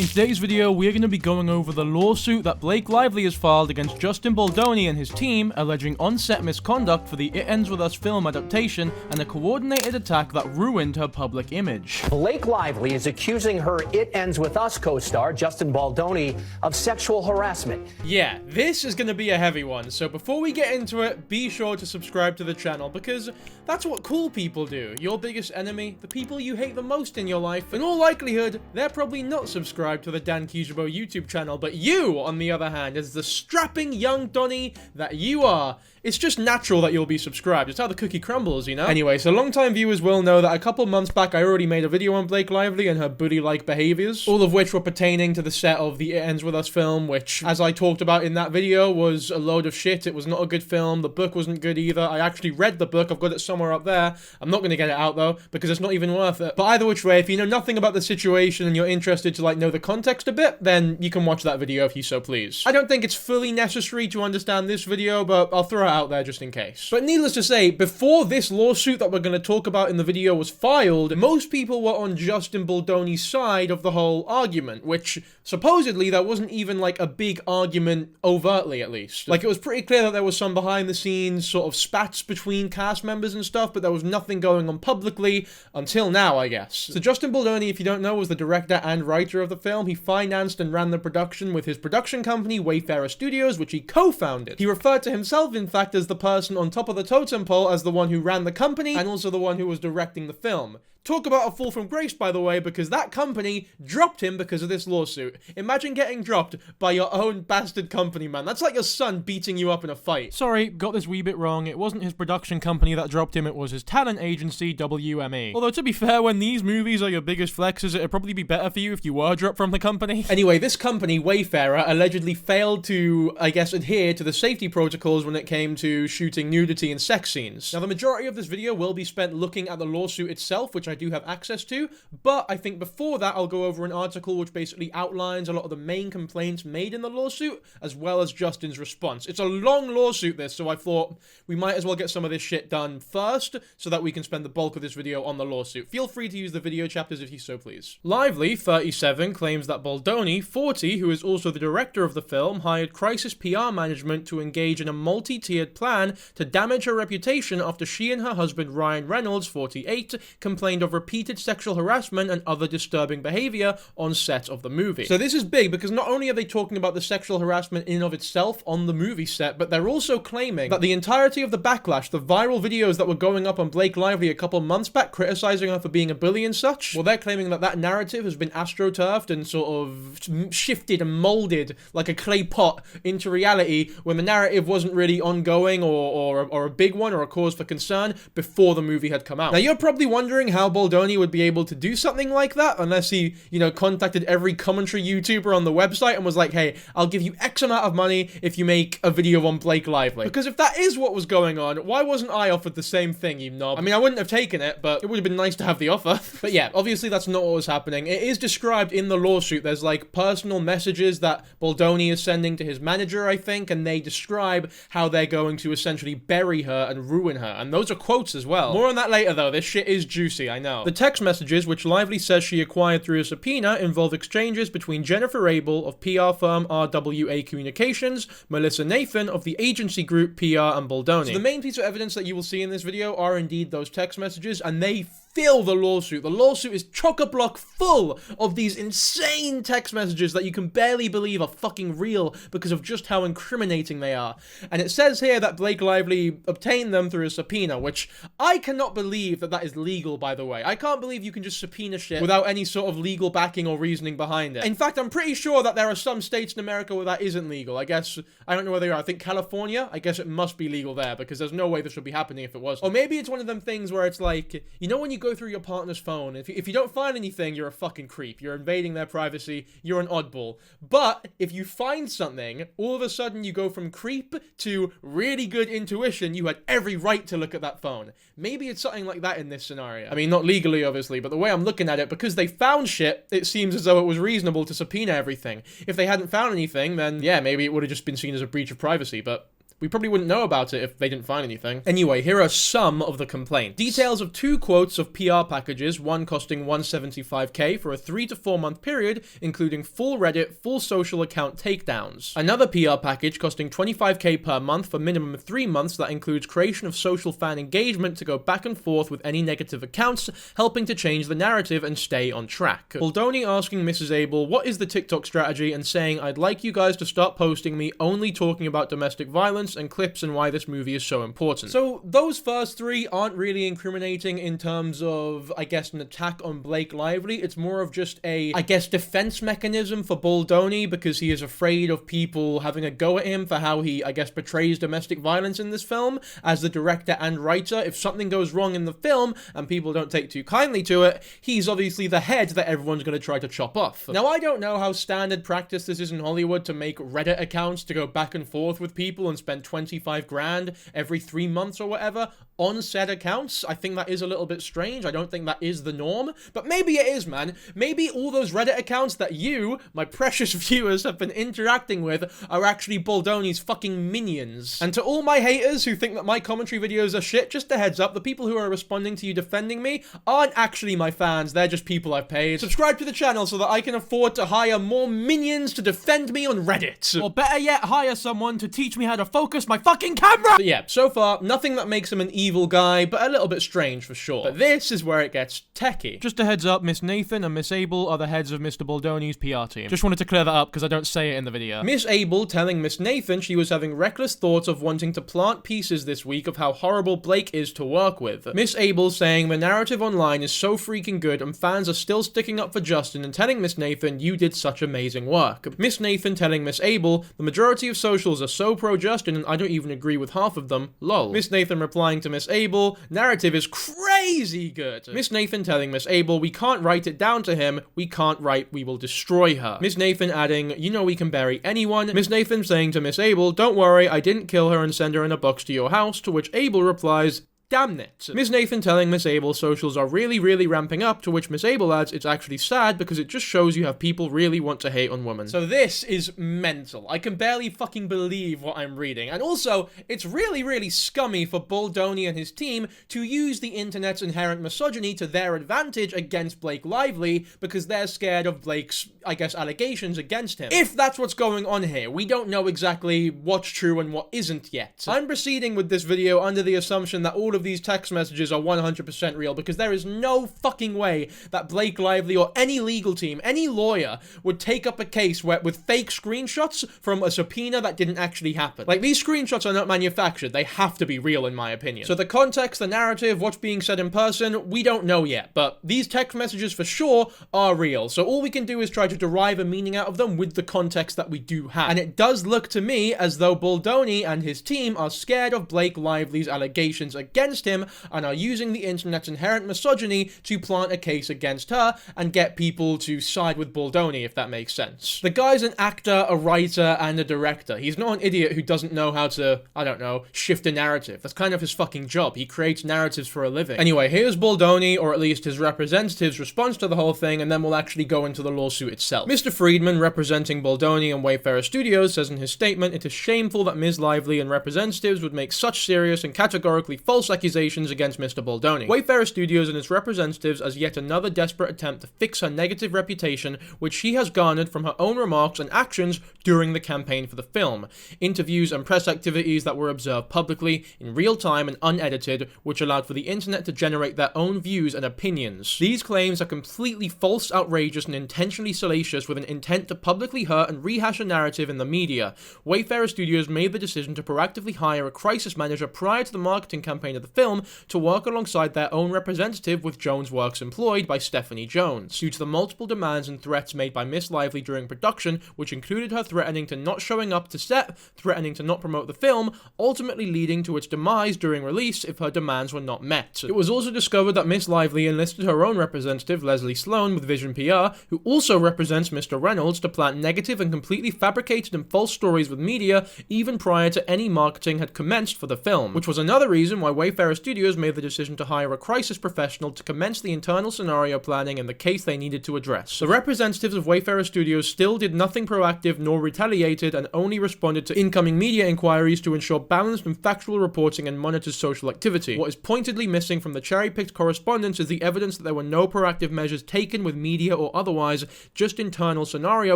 In today's video, we're going to be going over the lawsuit that Blake Lively has filed against Justin Baldoni and his team, alleging on-set misconduct for the It Ends With Us film adaptation and a coordinated attack that ruined her public image. Blake Lively is accusing her It Ends With Us co-star, Justin Baldoni, of sexual harassment. Yeah, this is going to be a heavy one, so before we get into it, be sure to subscribe to the channel, because that's what cool people do. Your biggest enemy, the people you hate the most in your life, in all likelihood, they're probably not subscribed to the Dankyjabo YouTube channel, but you, on the other hand, as the strapping young Donny that you are, it's just natural that you'll be subscribed. It's how the cookie crumbles, you know? Anyway, so long-time viewers will know that a couple months back I already made a video on Blake Lively and her booty-like behaviors, all of which were pertaining to the set of the It Ends With Us film, which, as I talked about in that video, was a load of shit. It was not a good film. The book wasn't good either. I actually read the book. I've got it somewhere up there. I'm not going to get it out, though, because it's not even worth it. But either which way, if you know nothing about the situation and you're interested to, like, know the context a bit, then you can watch that video if you so please. I don't think it's fully necessary to understand this video, but I'll throw it out there just in case. But needless to say, before this lawsuit that we're going to talk about in the video was filed, most people were on Justin Baldoni's side of the whole argument, which supposedly there wasn't even like a big argument overtly, at least. Like, it was pretty clear that there was some behind the scenes sort of spats between cast members and stuff, but there was nothing going on publicly until now, I guess. So Justin Baldoni, if you don't know, was the director and writer of the film. He financed and ran the production with his production company, Wayfarer Studios, which he co-founded. He referred to himself, in fact, as the person on top of the totem pole as the one who ran the company and also the one who was directing the film. Talk about a fall from grace, by the way, because that company dropped him because of this lawsuit. Imagine getting dropped by your own bastard company, man. That's like your son beating you up in a fight. Sorry, got this wee bit wrong. It wasn't his production company that dropped him, it was his talent agency, WME. Although, to be fair, when these movies are your biggest flexes, it'd probably be better for you if you were dropped from the company. Anyway, this company, Wayfarer, allegedly failed to, I guess, adhere to the safety protocols when it came to shooting nudity and sex scenes. Now, the majority of this video will be spent looking at the lawsuit itself, which I do have access to, but I think before that I'll go over an article which basically outlines a lot of the main complaints made in the lawsuit, as well as Justin's response. It's a long lawsuit, this, so I thought we might as well get some of this shit done first, so that we can spend the bulk of this video on the lawsuit. Feel free to use the video chapters if you so please. Lively, 37, claims that Baldoni, 40, who is also the director of the film, hired crisis PR management to engage in a multi-tiered plan to damage her reputation after she and her husband Ryan Reynolds, 48, complained of repeated sexual harassment and other disturbing behavior on set of the movie. So this is big because not only are they talking about the sexual harassment in and of itself on the movie set, but they're also claiming that the entirety of the backlash, the viral videos that were going up on Blake Lively a couple months back criticizing her for being a bully and such, well, they're claiming that that narrative has been astroturfed and sort of shifted and molded like a clay pot into reality when the narrative wasn't really ongoing or a big one or a cause for concern before the movie had come out. Now, you're probably wondering how Baldoni would be able to do something like that unless he, you know, contacted every commentary YouTuber on the website and was like, hey, I'll give you X amount of money if you make a video on Blake Lively. Because if that is what was going on, why wasn't I offered the same thing, you knob? I mean, I wouldn't have taken it, but it would have been nice to have the offer. But yeah, obviously that's not what was happening. It is described in the lawsuit. There's like personal messages that Baldoni is sending to his manager, I think, and they describe how they're going to essentially bury her and ruin her. And those are quotes as well. More on that later, though. This shit is juicy, I know. The text messages, which Lively says she acquired through a subpoena, involve exchanges between Jennifer Abel of PR firm RWA Communications, Melissa Nathan of the agency group PR, and Baldoni. So the main piece of evidence that you will see in this video are indeed those text messages, and they fill the lawsuit. The lawsuit is chock-a-block full of these insane text messages that you can barely believe are fucking real because of just how incriminating they are. And it says here that Blake Lively obtained them through a subpoena, which I cannot believe that that is legal, by the way. I can't believe you can just subpoena shit without any sort of legal backing or reasoning behind it. In fact, I'm pretty sure that there are some states in America where that isn't legal. I guess, I don't know where they are. I think California, I guess it must be legal there because there's no way this would be happening if it was. Or maybe it's one of them things where it's like, you know when you go through your partner's phone, if you don't find anything, you're a fucking creep. You're invading their privacy. You're an oddball. But if you find something, all of a sudden you go from creep to really good intuition. You had every right to look at that phone. Maybe it's something like that in this scenario. I mean, not legally, obviously, but the way I'm looking at it, because they found shit, it seems as though it was reasonable to subpoena everything. If they hadn't found anything, then yeah, maybe it would have just been seen as a breach of privacy, but we probably wouldn't know about it if they didn't find anything. Anyway, here are some of the complaints. Details of 2 quotes of PR packages, one costing $175K for a 3 to 4 month period, including full Reddit, full social account takedowns. Another PR package costing $25K per month for minimum of 3 months that includes creation of social fan engagement to go back and forth with any negative accounts, helping to change the narrative and stay on track. Baldoni asking Mrs. Abel, what is the TikTok strategy, and saying, I'd like you guys to start posting me only talking about domestic violence and clips and why this movie is so important. So those first 3 aren't really incriminating in terms of, I guess, an attack on Blake Lively. It's more of just a, I guess, defense mechanism for Baldoni because he is afraid of people having a go at him for how he, I guess, portrays domestic violence in this film. As the director and writer, if something goes wrong in the film and people don't take too kindly to it, he's obviously the head that everyone's going to try to chop off. Now, I don't know how standard practice this is in Hollywood to make Reddit accounts to go back and forth with people and spend 25 grand every 3 months or whatever on said accounts. I think that is a little bit strange. I don't think that is the norm, but maybe it is, man. Maybe all those Reddit accounts that you, my precious viewers, have been interacting with are actually Baldoni's fucking minions. And to all my haters who think that my commentary videos are shit, just a heads up, the people who are responding to you defending me aren't actually my fans. They're just people I've paid. Subscribe to the channel so that I can afford to hire more minions to defend me on Reddit. Or better yet, hire someone to teach me how to focus my fucking camera! But yeah, so far, nothing that makes him an evil guy, but a little bit strange for sure. But this is where it gets techie. Just a heads up, Miss Nathan and Miss Abel are the heads of Mr. Baldoni's PR team. Just wanted to clear that up because I don't say it in the video. Miss Abel telling Miss Nathan she was having reckless thoughts of wanting to plant pieces this week of how horrible Blake is to work with. Miss Abel saying the narrative online is so freaking good and fans are still sticking up for Justin, and telling Miss Nathan you did such amazing work. Miss Nathan telling Miss Abel the majority of socials are so pro Justin and I don't even agree with half of them, lol. Miss Nathan replying to Miss Abel, narrative is crazy good. Miss Nathan telling Miss Abel we can't write it down to him, we can't write we will destroy her. Miss Nathan adding, you know we can bury anyone. Miss Nathan saying to Miss Abel, don't worry, I didn't kill her and send her in a box to your house, to which Abel replies, damn it. Miss Nathan telling Miss Abel socials are really ramping up, to which Miss Abel adds it's actually sad because it just shows you have people really want to hate on women. So this is mental. I can barely fucking believe what I'm reading. And also, it's really scummy for Baldoni and his team to use the internet's inherent misogyny to their advantage against Blake Lively because they're scared of Blake's, I guess, allegations against him. If that's what's going on here, we don't know exactly what's true and what isn't yet. I'm proceeding with this video under the assumption that all of these text messages are 100% real because there is no fucking way that Blake Lively or any legal team, any lawyer, would take up a case with fake screenshots from a subpoena that didn't actually happen. Like, these screenshots are not manufactured. They have to be real, in my opinion. So the context, the narrative, what's being said in person, we don't know yet, but these text messages for sure are real. So all we can do is try to derive a meaning out of them with the context that we do have. And it does look to me as though Baldoni and his team are scared of Blake Lively's allegations against him and are using the internet's inherent misogyny to plant a case against her and get people to side with Baldoni, if that makes sense. The guy's an actor, a writer, and a director. He's not an idiot who doesn't know how to, I don't know, shift a narrative. That's kind of his fucking job. He creates narratives for a living. Anyway, here's Baldoni, or at least his representative's response to the whole thing, and then we'll actually go into the lawsuit itself. Mr. Friedman, representing Baldoni and Wayfarer Studios, says in his statement, it is shameful that Ms. Lively and representatives would make such serious and categorically false accusations against Mr. Baldoni. Wayfarer Studios and its representatives as yet another desperate attempt to fix her negative reputation, which she has garnered from her own remarks and actions during the campaign for the film. Interviews and press activities that were observed publicly, in real time and unedited, which allowed for the internet to generate their own views and opinions. These claims are completely false, outrageous, and intentionally salacious with an intent to publicly hurt and rehash a narrative in the media. Wayfarer Studios made the decision to proactively hire a crisis manager prior to the marketing campaign of the film to work alongside their own representative, with Jones Works employed by Stephanie Jones. Due to the multiple demands and threats made by Miss Lively during production, which included her threatening to not showing up to set, threatening to not promote the film, ultimately leading to its demise during release if her demands were not met. It was also discovered that Miss Lively enlisted her own representative, Leslie Sloan, with Vision PR, who also represents Mr. Reynolds, to plant negative and completely fabricated and false stories with media even prior to any marketing had commenced for the film, which was another reason why Wayfarer Wayfarer Studios made the decision to hire a crisis professional to commence the internal scenario planning in the case they needed to address. The representatives of Wayfarer Studios still did nothing proactive nor retaliated and only responded to incoming media inquiries to ensure balanced and factual reporting and monitor social activity. What is pointedly missing from the cherry-picked correspondence is the evidence that there were no proactive measures taken with media or otherwise, just internal scenario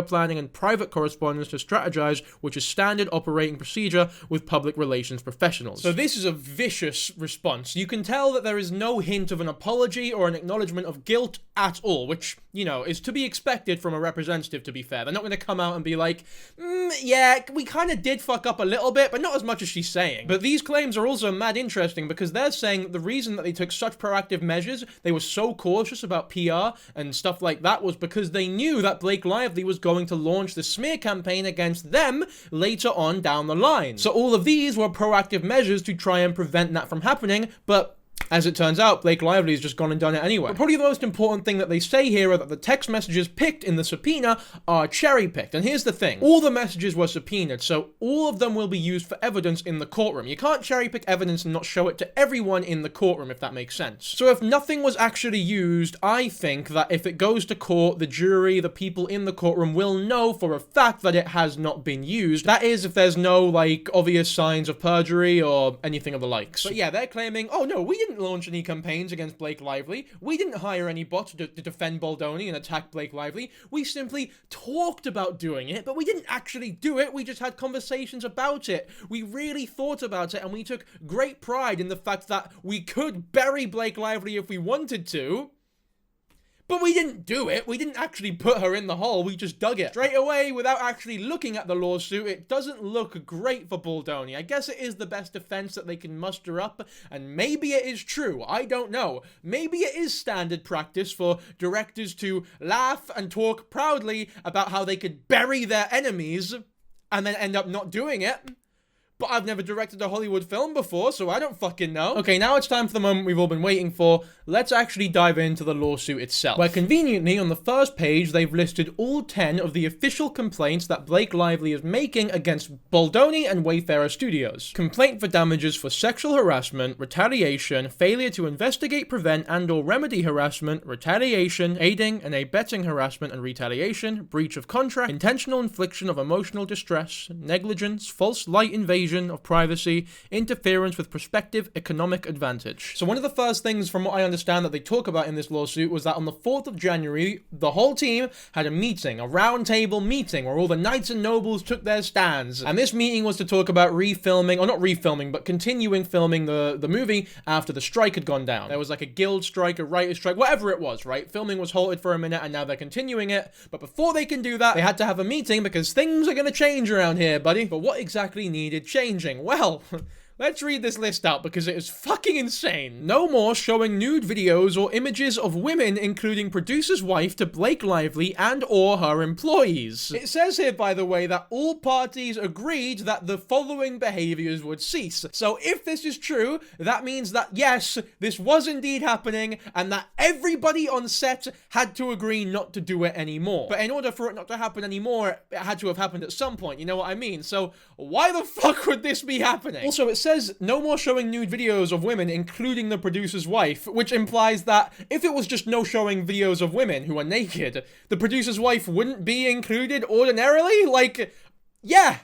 planning and private correspondence to strategize, which is standard operating procedure with public relations professionals. So this is a vicious response. You can tell that there is no hint of an apology or an acknowledgement of guilt at all, which, you know, is to be expected from a representative, to be fair. They're not going to come out and be like, yeah, we kind of did fuck up a little bit, but not as much as she's saying. But these claims are also mad interesting because they're saying that the reason that they took such proactive measures, they were so cautious about PR and stuff like that, was because they knew that Blake Lively was going to launch the smear campaign against them later on down the line. So all of these were proactive measures to try and prevent that from happening, but as it turns out, Blake Lively has just gone and done it anyway. But probably the most important thing that they say here are that the text messages picked in the subpoena are cherry-picked. And here's the thing. All the messages were subpoenaed, so all of them will be used for evidence in the courtroom. You can't cherry-pick evidence and not show it to everyone in the courtroom, if that makes sense. So if nothing was actually used, I think that if it goes to court, the jury, the people in the courtroom will know for a fact that it has not been used. That is, if there's no, like, obvious signs of perjury or anything of the likes. But yeah, they're claiming, oh no, we didn't launch any campaigns against Blake Lively. We didn't hire any bots to defend Baldoni and attack Blake Lively. We simply talked about doing it, but we didn't actually do it. We just had conversations about it. We really thought about it, and we took great pride in the fact that we could bury Blake Lively if we wanted to. But we didn't do it. We didn't actually put her in the hole. We just dug it. Straight away, without actually looking at the lawsuit, it doesn't look great for Baldoni. I guess it is the best defense that they can muster up, and maybe it is true. I don't know. Maybe it is standard practice for directors to laugh and talk proudly about how they could bury their enemies and then end up not doing it. But I've never directed a Hollywood film before, so I don't fucking know. Okay, now it's time for the moment we've all been waiting for. Let's actually dive into the lawsuit itself. Where conveniently, on the first page, they've listed all 10 of the official complaints that Blake Lively is making against Baldoni and Wayfarer Studios. Complaint for damages for sexual harassment, retaliation, failure to investigate, prevent, and/or remedy harassment, retaliation, aiding and abetting harassment and retaliation, breach of contract, intentional infliction of emotional distress, negligence, false light invasion of privacy, interference with prospective economic advantage. So one of the first things, from what I understand, that they talk about in this lawsuit was that on the 4th of January, the whole team had a meeting, a roundtable meeting, where all the knights and nobles took their stands. And this meeting was to talk about refilming, or not refilming, but continuing filming the movie after the strike had gone down. There was like a guild strike, a writer's strike, whatever it was, right? Filming was halted for a minute, and now they're continuing it. But before they can do that, they had to have a meeting because things are going to change around here, buddy. But what exactly needed changing? Well, let's read this list out because it is fucking insane. No more showing nude videos or images of women, including producer's wife, to Blake Lively and or her employees. It says here, by the way, that all parties agreed that the following behaviors would cease. So if this is true, that means that yes, this was indeed happening and that everybody on set had to agree not to do it anymore. But in order for it not to happen anymore, it had to have happened at some point, you know what I mean? So why the fuck would this be happening? Also, it says no more showing nude videos of women, including the producer's wife, which implies that if it was just no showing videos of women who are naked, the producer's wife wouldn't be included ordinarily? Like, yeah.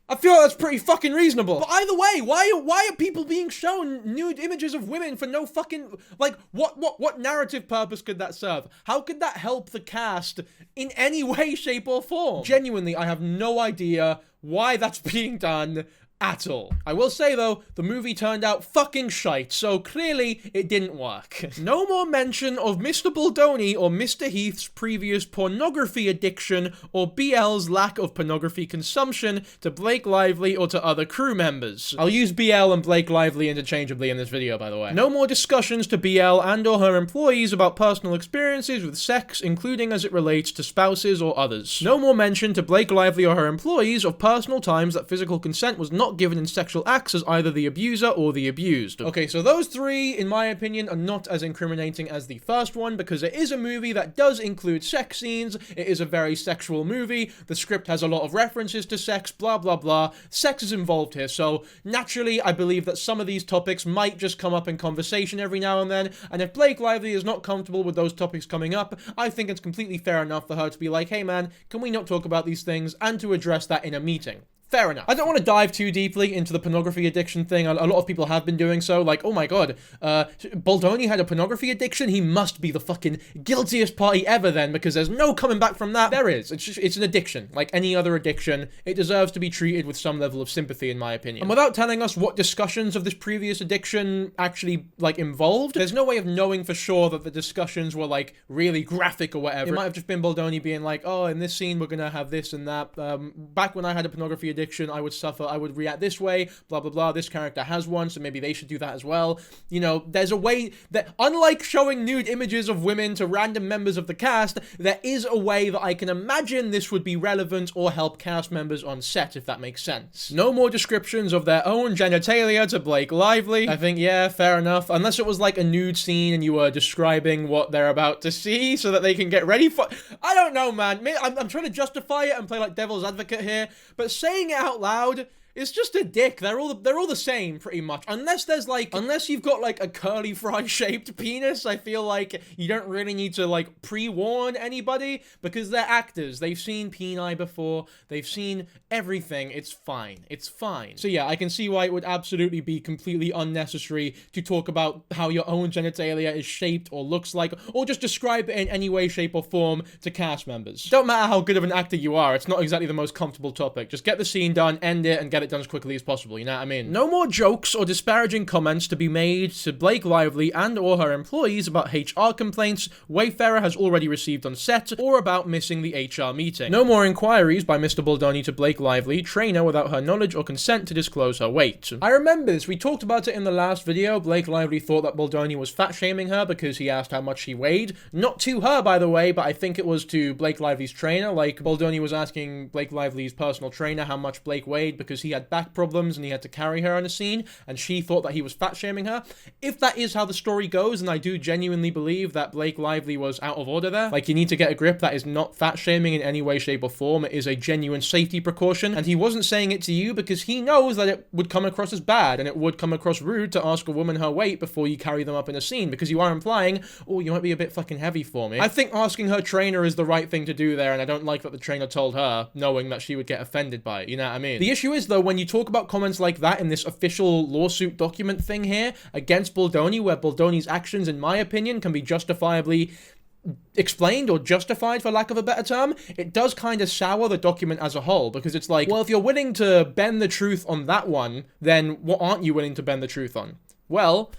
I feel that's pretty fucking reasonable. But either way, why are people being shown nude images of women for no fucking, like, what narrative purpose could that serve? How could that help the cast in any way, shape, or form? Genuinely, I have no idea why that's being done at all. I will say though, the movie turned out fucking shite, so clearly it didn't work. No more mention of Mr. Baldoni or Mr. Heath's previous pornography addiction or BL's lack of pornography consumption to Blake Lively or to other crew members. I'll use BL and Blake Lively interchangeably in this video, by the way. No more discussions to BL and or her employees about personal experiences with sex, including as it relates to spouses or others. No more mention to Blake Lively or her employees of personal times that physical consent was not not given in sexual acts as either the abuser or the abused. Okay, so those three, in my opinion, are not as incriminating as the first one, because it is a movie that does include sex scenes, it is a very sexual movie, the script has a lot of references to sex, blah blah blah, sex is involved here, so naturally I believe that some of these topics might just come up in conversation every now and then, and if Blake Lively is not comfortable with those topics coming up, I think it's completely fair enough for her to be like, hey man, can we not talk about these things, and to address that in a meeting. Fair enough. I don't want to dive too deeply into the pornography addiction thing. A lot of people have been doing so. Like, oh my god, Baldoni had a pornography addiction? He must be the fucking guiltiest party ever then, because there's no coming back from that. There is. It's an addiction. Like any other addiction, it deserves to be treated with some level of sympathy, in my opinion. And without telling us what discussions of this previous addiction actually, like, involved, there's no way of knowing for sure that the discussions were, like, really graphic or whatever. It might have just been Baldoni being like, oh, in this scene, we're gonna have this and that. Back when I had a pornography addiction, I would react this way, blah blah blah, this character has one, so maybe they should do that as well. You know, there's a way that, unlike showing nude images of women to random members of the cast, there is a way that I can imagine this would be relevant or help cast members on set, if that makes sense. No more descriptions of their own genitalia to Blake Lively. I think, yeah, fair enough, unless it was like a nude scene and you were describing what they're about to see so that they can get ready for... I don't know, man. I'm trying to justify it and play like devil's advocate here, but saying it out loud, it's just a dick. They're all the same, pretty much. Unless you've got, like, a curly fry shaped penis, I feel like you don't really need to, like, pre-warn anybody, because they're actors. They've seen peni before. They've seen everything. It's fine. It's fine. So yeah, I can see why it would absolutely be completely unnecessary to talk about how your own genitalia is shaped or looks like, or just describe it in any way, shape, or form to cast members. Don't matter how good of an actor you are, it's not exactly the most comfortable topic. Just get the scene done, end it, and get it done as quickly as possible, you know what I mean? No more jokes or disparaging comments to be made to Blake Lively and or her employees about HR complaints Wayfarer has already received on set, or about missing the HR meeting. No more inquiries by Mr. Baldoni to Blake Lively, trainer, without her knowledge or consent to disclose her weight. I remember this, we talked about it in the last video. Blake Lively thought that Baldoni was fat-shaming her because he asked how much she weighed. Not to her, by the way, but I think it was to Blake Lively's trainer. Like, Baldoni was asking Blake Lively's personal trainer how much Blake weighed because he had back problems and he had to carry her on a scene, and she thought that he was fat-shaming her. If that is how the story goes, and I do genuinely believe that Blake Lively was out of order there, like, you need to get a grip, that is not fat-shaming in any way, shape, or form. It is a genuine safety precaution, and he wasn't saying it to you because he knows that it would come across as bad, and it would come across rude to ask a woman her weight before you carry them up in a scene, because you are implying, oh, you might be a bit fucking heavy for me. I think asking her trainer is the right thing to do there, and I don't like that the trainer told her, knowing that she would get offended by it, you know what I mean? The issue is, though, when you talk about comments like that in this official lawsuit document thing here against Baldoni, where Baldoni's actions, in my opinion, can be justifiably explained or justified, for lack of a better term, it does kind of sour the document as a whole, because it's like, well, if you're willing to bend the truth on that one, then what aren't you willing to bend the truth on? Well,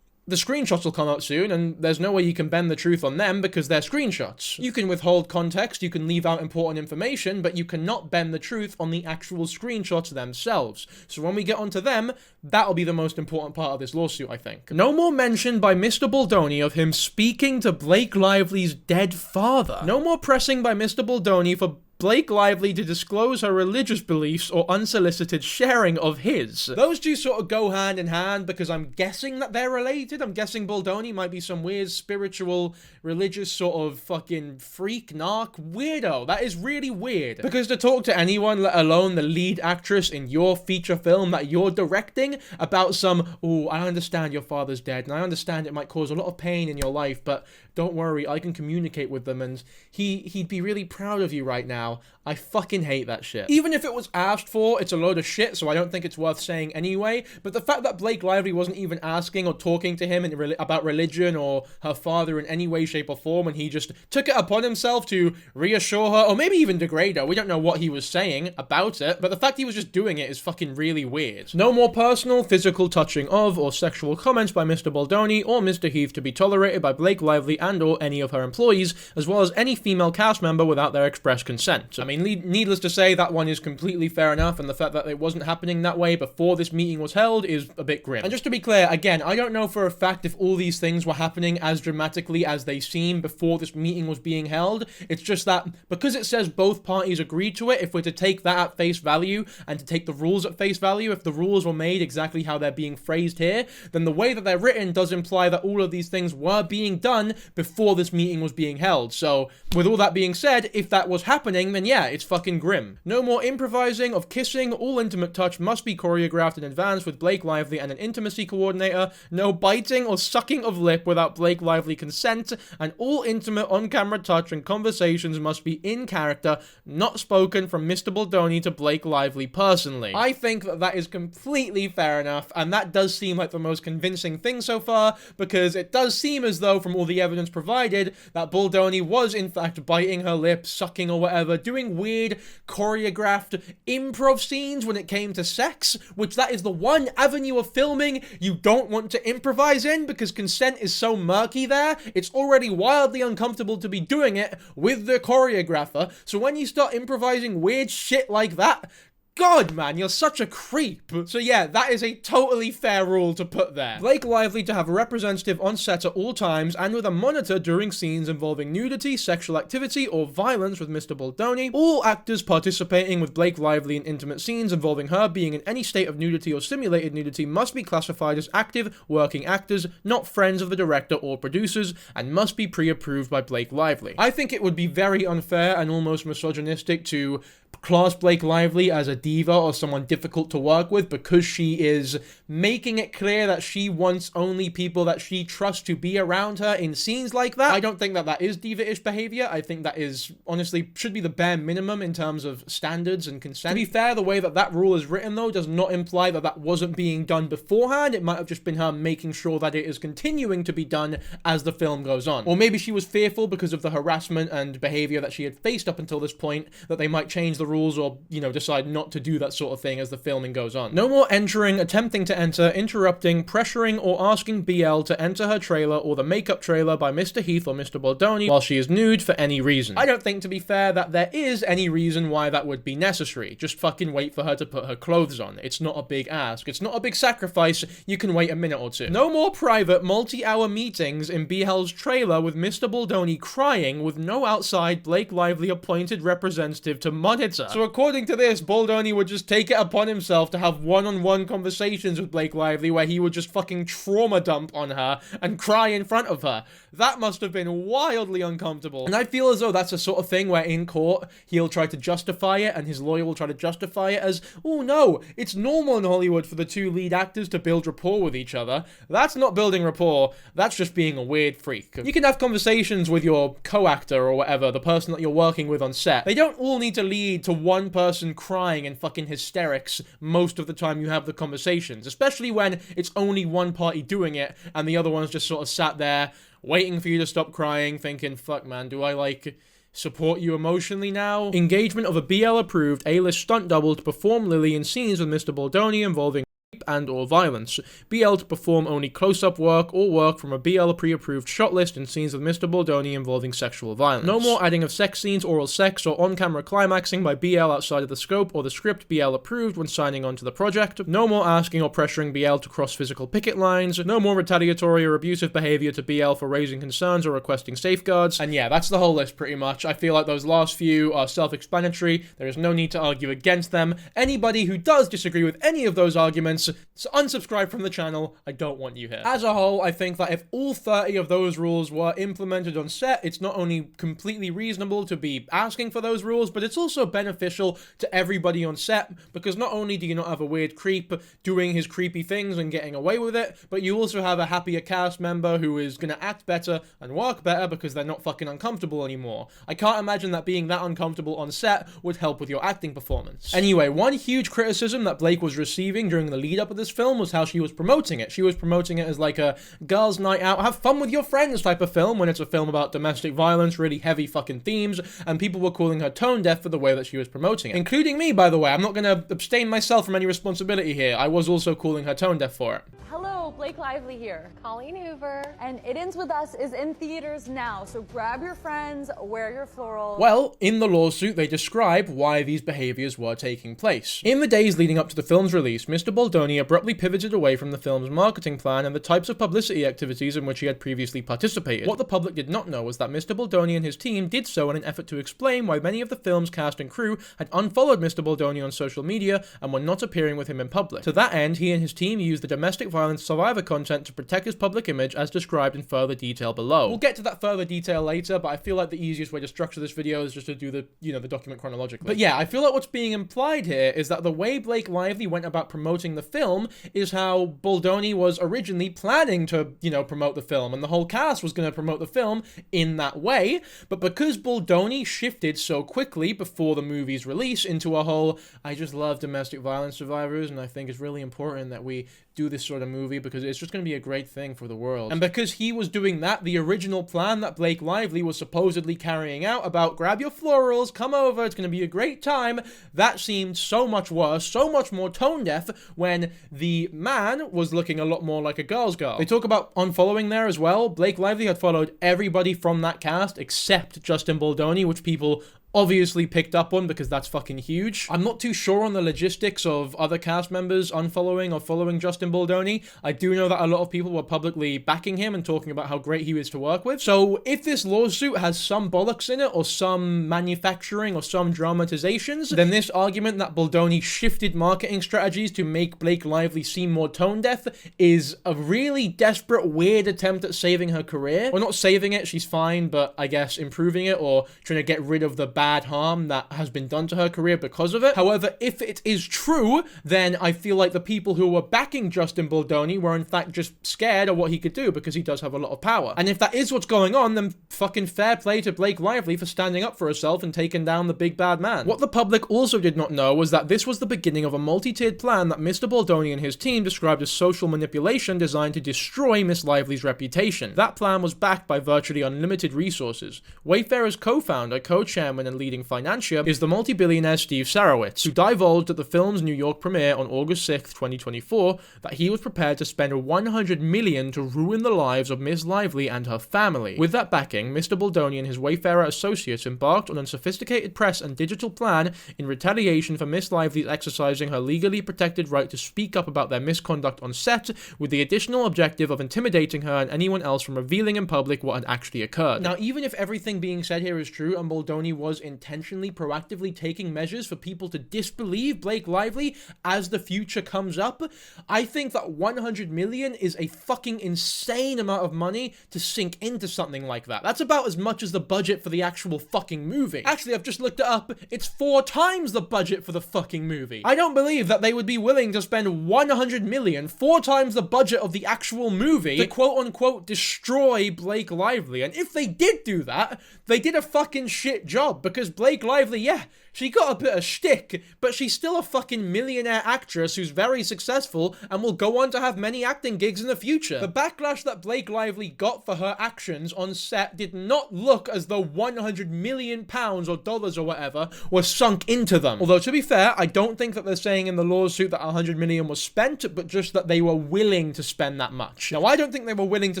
the screenshots will come out soon, and there's no way you can bend the truth on them because they're screenshots. You can withhold context, you can leave out important information, but you cannot bend the truth on the actual screenshots themselves. So when we get onto them, that'll be the most important part of this lawsuit, I think. No more mention by Mr. Baldoni of him speaking to Blake Lively's dead father. No more pressing by Mr. Baldoni for Blake Lively to disclose her religious beliefs or unsolicited sharing of his. Those two sort of go hand in hand because I'm guessing that they're related. I'm guessing Baldoni might be some weird spiritual, religious sort of fucking freak, narc, weirdo. That is really weird. Because to talk to anyone, let alone the lead actress in your feature film that you're directing, about some, oh, I understand your father's dead, and I understand it might cause a lot of pain in your life, but don't worry, I can communicate with them, and he'd be really proud of you right now. I fucking hate that shit. Even if it was asked for, it's a load of shit, so I don't think it's worth saying anyway, but the fact that Blake Lively wasn't even asking or talking to him about religion or her father in any way, shape, or form, and he just took it upon himself to reassure her, or maybe even degrade her, we don't know what he was saying about it, but the fact he was just doing it is fucking really weird. No more personal, physical touching of, or sexual comments by Mr. Baldoni or Mr. Heath to be tolerated by Blake Lively and or any of her employees, as well as any female cast member without their express consent. consent. I mean, needless to say, that one is completely fair enough, and the fact that it wasn't happening that way before this meeting was held is a bit grim. And just to be clear, again, I don't know for a fact if all these things were happening as dramatically as they seem before this meeting was being held. It's just that because it says both parties agreed to it, if we're to take that at face value and to take the rules at face value, if the rules were made exactly how they're being phrased here, then the way that they're written does imply that all of these things were being done before this meeting was being held. So with all that being said, if that was happening, then yeah, it's fucking grim. No more improvising of kissing. All intimate touch must be choreographed in advance with Blake Lively and an intimacy coordinator. No biting or sucking of lip without Blake Lively consent, and all intimate on-camera touch and conversations must be in character, not spoken from Mr. Baldoni to Blake Lively personally. I think that that is completely fair enough, and that does seem like the most convincing thing so far, because it does seem as though, from all the evidence provided, that Baldoni was in fact biting her lip, sucking or whatever, doing weird choreographed improv scenes when it came to sex, which that is the one avenue of filming you don't want to improvise in, because consent is so murky there. It's already wildly uncomfortable to be doing it with the choreographer, so when you start improvising weird shit like that, God, man, you're such a creep. So yeah, that is a totally fair rule to put there. Blake Lively to have a representative on set at all times and with a monitor during scenes involving nudity, sexual activity, or violence with Mr. Baldoni. All actors participating with Blake Lively in intimate scenes involving her being in any state of nudity or simulated nudity must be classified as active, working actors, not friends of the director or producers, and must be pre-approved by Blake Lively. I think it would be very unfair and almost misogynistic to class Blake Lively as a diva or someone difficult to work with because she is making it clear that she wants only people that she trusts to be around her in scenes like that. I don't think that that is diva-ish behavior. I think that is, honestly, should be the bare minimum in terms of standards and consent. To be fair, the way that that rule is written, though, does not imply that that wasn't being done beforehand. It might have just been her making sure that it is continuing to be done as the film goes on. Or maybe she was fearful because of the harassment and behavior that she had faced up until this point that they might change the rules or, you know, decide not to do that sort of thing as the filming goes on. No more entering, attempting to enter, interrupting, pressuring, or asking BL to enter her trailer or the makeup trailer by Mr. Heath or Mr. Baldoni while she is nude for any reason. I don't think, to be fair, that there is any reason why that would be necessary. Just fucking wait for her to put her clothes on. It's not a big ask. It's not a big sacrifice. You can wait a minute or two. No more private, multi-hour meetings in BL's trailer with Mr. Baldoni crying with no outside Blake Lively appointed representative to monitor. So according to this, Baldoni would just take it upon himself to have one-on-one conversations with Blake Lively where he would just fucking trauma dump on her and cry in front of her. That must have been wildly uncomfortable. And I feel as though that's a sort of thing where in court, he'll try to justify it and his lawyer will try to justify it as, oh no, it's normal in Hollywood for the two lead actors to build rapport with each other. That's not building rapport, that's just being a weird freak. You can have conversations with your co-actor or whatever, the person that you're working with on set. They don't all need to lead to one person crying in fucking hysterics most of the time you have the conversations, especially when it's only one party doing it and the other one's just sort of sat there waiting for you to stop crying, thinking, fuck man, do I like support you emotionally now? Engagement of a BL approved A-list stunt double to perform Lily in scenes with Mr. Baldoni involving and or violence. BL to perform only close-up work or work from a BL pre-approved shot list in scenes with Mr. Baldoni involving sexual violence. No more adding of sex scenes, oral sex, or on-camera climaxing by BL outside of the scope or the script BL approved when signing on to the project. No more asking or pressuring BL to cross physical picket lines. No more retaliatory or abusive behavior to BL for raising concerns or requesting safeguards. And yeah, that's the whole list pretty much. I feel like those last few are self-explanatory. There is no need to argue against them. Anybody who does disagree with any of those arguments, so unsubscribe from the channel. I don't want you here. As a whole, I think that if all 30 of those rules were implemented on set, it's not only completely reasonable to be asking for those rules, but it's also beneficial to everybody on set, because not only do you not have a weird creep doing his creepy things and getting away with it, but you also have a happier cast member who is gonna act better and work better because they're not fucking uncomfortable anymore. I can't imagine that being that uncomfortable on set would help with your acting performance. Anyway, one huge criticism that Blake was receiving during the lead up with this film was how she was promoting it. She was promoting it as like a girls' night out, have fun with your friends type of film, when it's a film about domestic violence, really heavy fucking themes, and people were calling her tone deaf for the way that she was promoting it. Including me, by the way. I'm not gonna abstain myself from any responsibility here. I was also calling her tone deaf for it. Hello, Blake Lively here. Colleen Hoover. And It Ends With Us is in theaters now, so grab your friends, wear your florals. Well, in the lawsuit, they describe why these behaviors were taking place. In the days leading up to the film's release, Mr. Baldoni abruptly pivoted away from the film's marketing plan and the types of publicity activities in which he had previously participated. What the public did not know was that Mr. Baldoni and his team did so in an effort to explain why many of the film's cast and crew had unfollowed Mr. Baldoni on social media and were not appearing with him in public. To that end, he and his team used the domestic violence survivor content to protect his public image as described in further detail below. We'll get to that further detail later, but I feel like the easiest way to structure this video is just to do the, the document chronologically. But yeah, I feel like what's being implied here is that the way Blake Lively went about promoting the film is how Baldoni was originally planning to, promote the film, and the whole cast was going to promote the film in that way, but because Baldoni shifted so quickly before the movie's release into a whole, I just love domestic violence survivors, and I think it's really important that we do this sort of movie because it's just going to be a great thing for the world. And because he was doing that, the original plan that Blake Lively was supposedly carrying out about grab your florals, come over, it's going to be a great time, that seemed so much worse, so much more tone deaf when the man was looking a lot more like a girl's girl. They talk about unfollowing there as well. Blake Lively had followed everybody from that cast except Justin Baldoni, which people obviously picked up on because that's fucking huge. I'm not too sure on the logistics of other cast members unfollowing or following Justin Baldoni. I do know that a lot of people were publicly backing him and talking about how great he is to work with. So if this lawsuit has some bollocks in it or some manufacturing or some dramatizations, then this argument that Baldoni shifted marketing strategies to make Blake Lively seem more tone deaf is a really desperate, weird attempt at saving her career. Well, not saving it, she's fine, but I guess improving it or trying to get rid of the bad harm that has been done to her career because of it. However, if it is true, then I feel like the people who were backing Justin Baldoni were in fact just scared of what he could do because he does have a lot of power. And if that is what's going on, then fucking fair play to Blake Lively for standing up for herself and taking down the big bad man. What the public also did not know was that this was the beginning of a multi-tiered plan that Mr. Baldoni and his team described as social manipulation designed to destroy Miss Lively's reputation. That plan was backed by virtually unlimited resources. Wayfarer's co-founder, co-chairman, and leading financier is the multi-billionaire Steve Sarowitz, who divulged at the film's New York premiere on August 6th, 2024, that he was prepared to spend $100 million to ruin the lives of Miss Lively and her family. With that backing, Mr. Baldoni and his Wayfarer associates embarked on a sophisticated press and digital plan in retaliation for Miss Lively's exercising her legally protected right to speak up about their misconduct on set, with the additional objective of intimidating her and anyone else from revealing in public what had actually occurred. Now, even if everything being said here is true and Baldoni was intentionally, proactively taking measures for people to disbelieve Blake Lively as the future comes up, I think that 100 million is a fucking insane amount of money to sink into something like that. That's about as much as the budget for the actual fucking movie. Actually, I've just looked it up. It's 4 times the budget for the fucking movie. I don't believe that they would be willing to spend 100 million, 4 times the budget of the actual movie, to quote-unquote destroy Blake Lively. And if they did do that, they did a fucking shit job, because Blake Lively, yeah, she got a bit of shtick, but she's still a fucking millionaire actress who's very successful and will go on to have many acting gigs in the future. The backlash that Blake Lively got for her actions on set did not look as though 100 million pounds or dollars or whatever was sunk into them. Although, to be fair, I don't think that they're saying in the lawsuit that 100 million was spent, but just that they were willing to spend that much. Now, I don't think they were willing to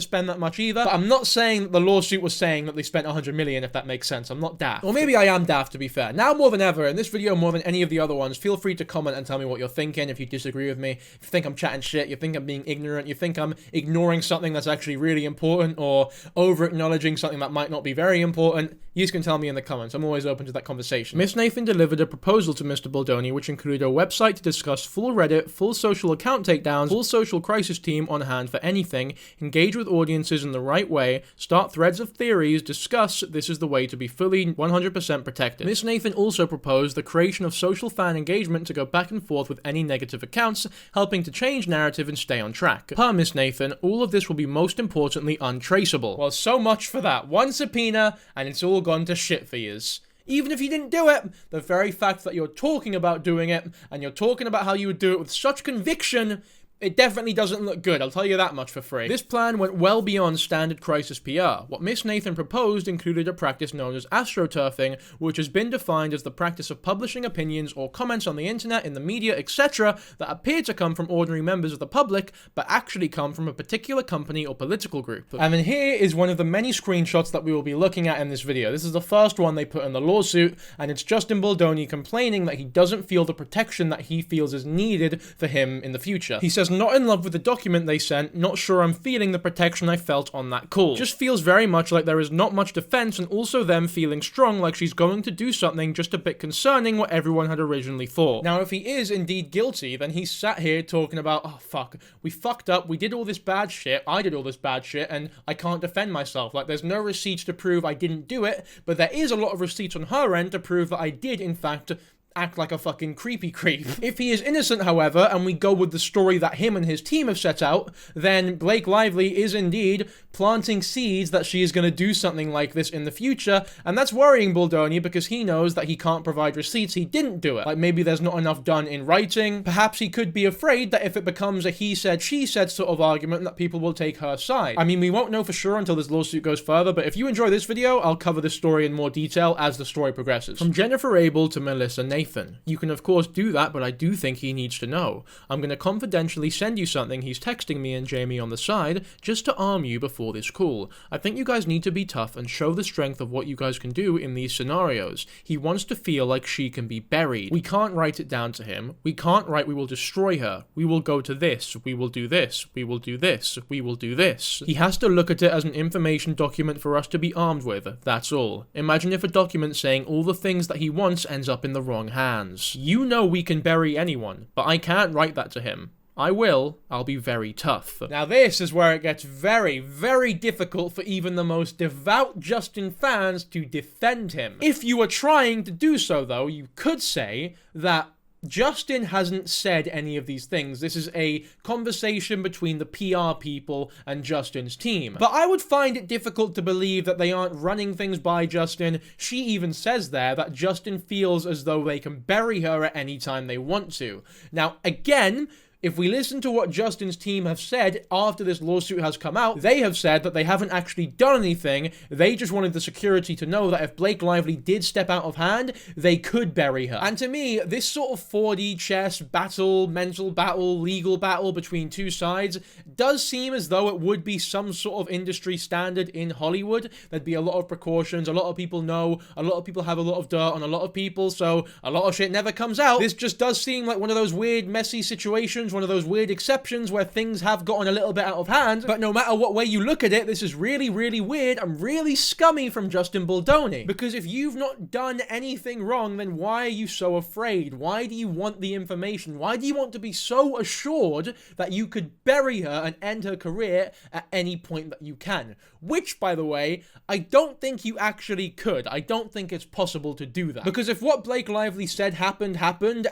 spend that much either, but I'm not saying that the lawsuit was saying that they spent 100 million, if that makes sense. I'm not daft. Or maybe I am daft, to be fair. Now more than ever, in this video more than any of the other ones, feel free to comment and tell me what you're thinking. If you disagree with me, if you think I'm chatting shit, you think I'm being ignorant, you think I'm ignoring something that's actually really important, or over-acknowledging something that might not be very important, you can tell me in the comments. I'm always open to that conversation. Miss Nathan delivered a proposal to Mr. Baldoni, which included a website to discuss full Reddit, full social account takedowns, full social crisis team on hand for anything, engage with audiences in the right way, start threads of theories, discuss this is the way to be fully 100% protected. Miss Nathan also proposed the creation of social fan engagement to go back and forth with any negative accounts, helping to change narrative and stay on track. Per Miss Nathan, all of this will be most importantly untraceable. Well, so much for that. One subpoena, and it's all gone to shit for yous. Even if you didn't do it, the very fact that you're talking about doing it, and you're talking about how you would do it with such conviction, it definitely doesn't look good, I'll tell you that much for free. This plan went well beyond standard crisis PR. What Miss Nathan proposed included a practice known as astroturfing, which has been defined as the practice of publishing opinions or comments on the internet, in the media, etc. that appear to come from ordinary members of the public, but actually come from a particular company or political group. And then here is one of the many screenshots that we will be looking at in this video. This is the first one they put in the lawsuit, and it's Justin Baldoni complaining that he doesn't feel the protection that he feels is needed for him in the future. He says, "Not in love with the document they sent, not sure I'm feeling the protection I felt on that call. Just feels very much like there is not much defense, and also them feeling strong like she's going to do something just a bit concerning what everyone had originally thought." Now, if he is indeed guilty, then he's sat here talking about, oh fuck, we fucked up, we did all this bad shit, I did all this bad shit, and I can't defend myself. Like, there's no receipts to prove I didn't do it, but there is a lot of receipts on her end to prove that I did, in fact, act like a fucking creepy creep. If he is innocent, however, and we go with the story that him and his team have set out, then Blake Lively is indeed planting seeds that she is going to do something like this in the future, and that's worrying Baldoni because he knows that he can't provide receipts, he didn't do it. Like, maybe there's not enough done in writing. Perhaps he could be afraid that if it becomes a he said, she said sort of argument, that people will take her side. I mean, we won't know for sure until this lawsuit goes further, but if you enjoy this video, I'll cover this story in more detail as the story progresses. From Jennifer Abel to Melissa Nathan. You can of course do that, but I do think he needs to know. I'm going to confidentially send you something he's texting me and Jamie on the side, just to arm you before this call. I think you guys need to be tough and show the strength of what you guys can do in these scenarios. He wants to feel like she can be buried. We can't write it down to him. We can't write we will destroy her. We will go to this. We will do this. We will do this. We will do this. He has to look at it as an information document for us to be armed with. That's all. Imagine if a document saying all the things that he wants ends up in the wrong hands. You know we can bury anyone, but I can't write that to him. I will. I'll be very tough. Now this is where it gets very, very difficult for even the most devout Justin fans to defend him. If you were trying to do so, though, you could say that Justin hasn't said any of these things. This is a conversation between the PR people and Justin's team. But I would find it difficult to believe that they aren't running things by Justin. She even says there that Justin feels as though they can bury her at any time they want to. Now, again, if we listen to what Justin's team have said after this lawsuit has come out, they have said that they haven't actually done anything. They just wanted the security to know that if Blake Lively did step out of hand, they could bury her. And to me, this sort of 4D chess battle, mental battle, legal battle between two sides does seem as though it would be some sort of industry standard in Hollywood. There'd be a lot of precautions, a lot of people know, a lot of people have a lot of dirt on a lot of people, so a lot of shit never comes out. This just does seem like one of those weird, messy situations, one of those weird exceptions where things have gotten a little bit out of hand, but no matter what way you look at it, this is really, really weird and really scummy from Justin Baldoni. Because if you've not done anything wrong, then why are you so afraid? Why do you want the information? Why do you want to be so assured that you could bury her and end her career at any point that you can? Which, by the way, I don't think you actually could. I don't think it's possible to do that. Because if what Blake Lively said happened,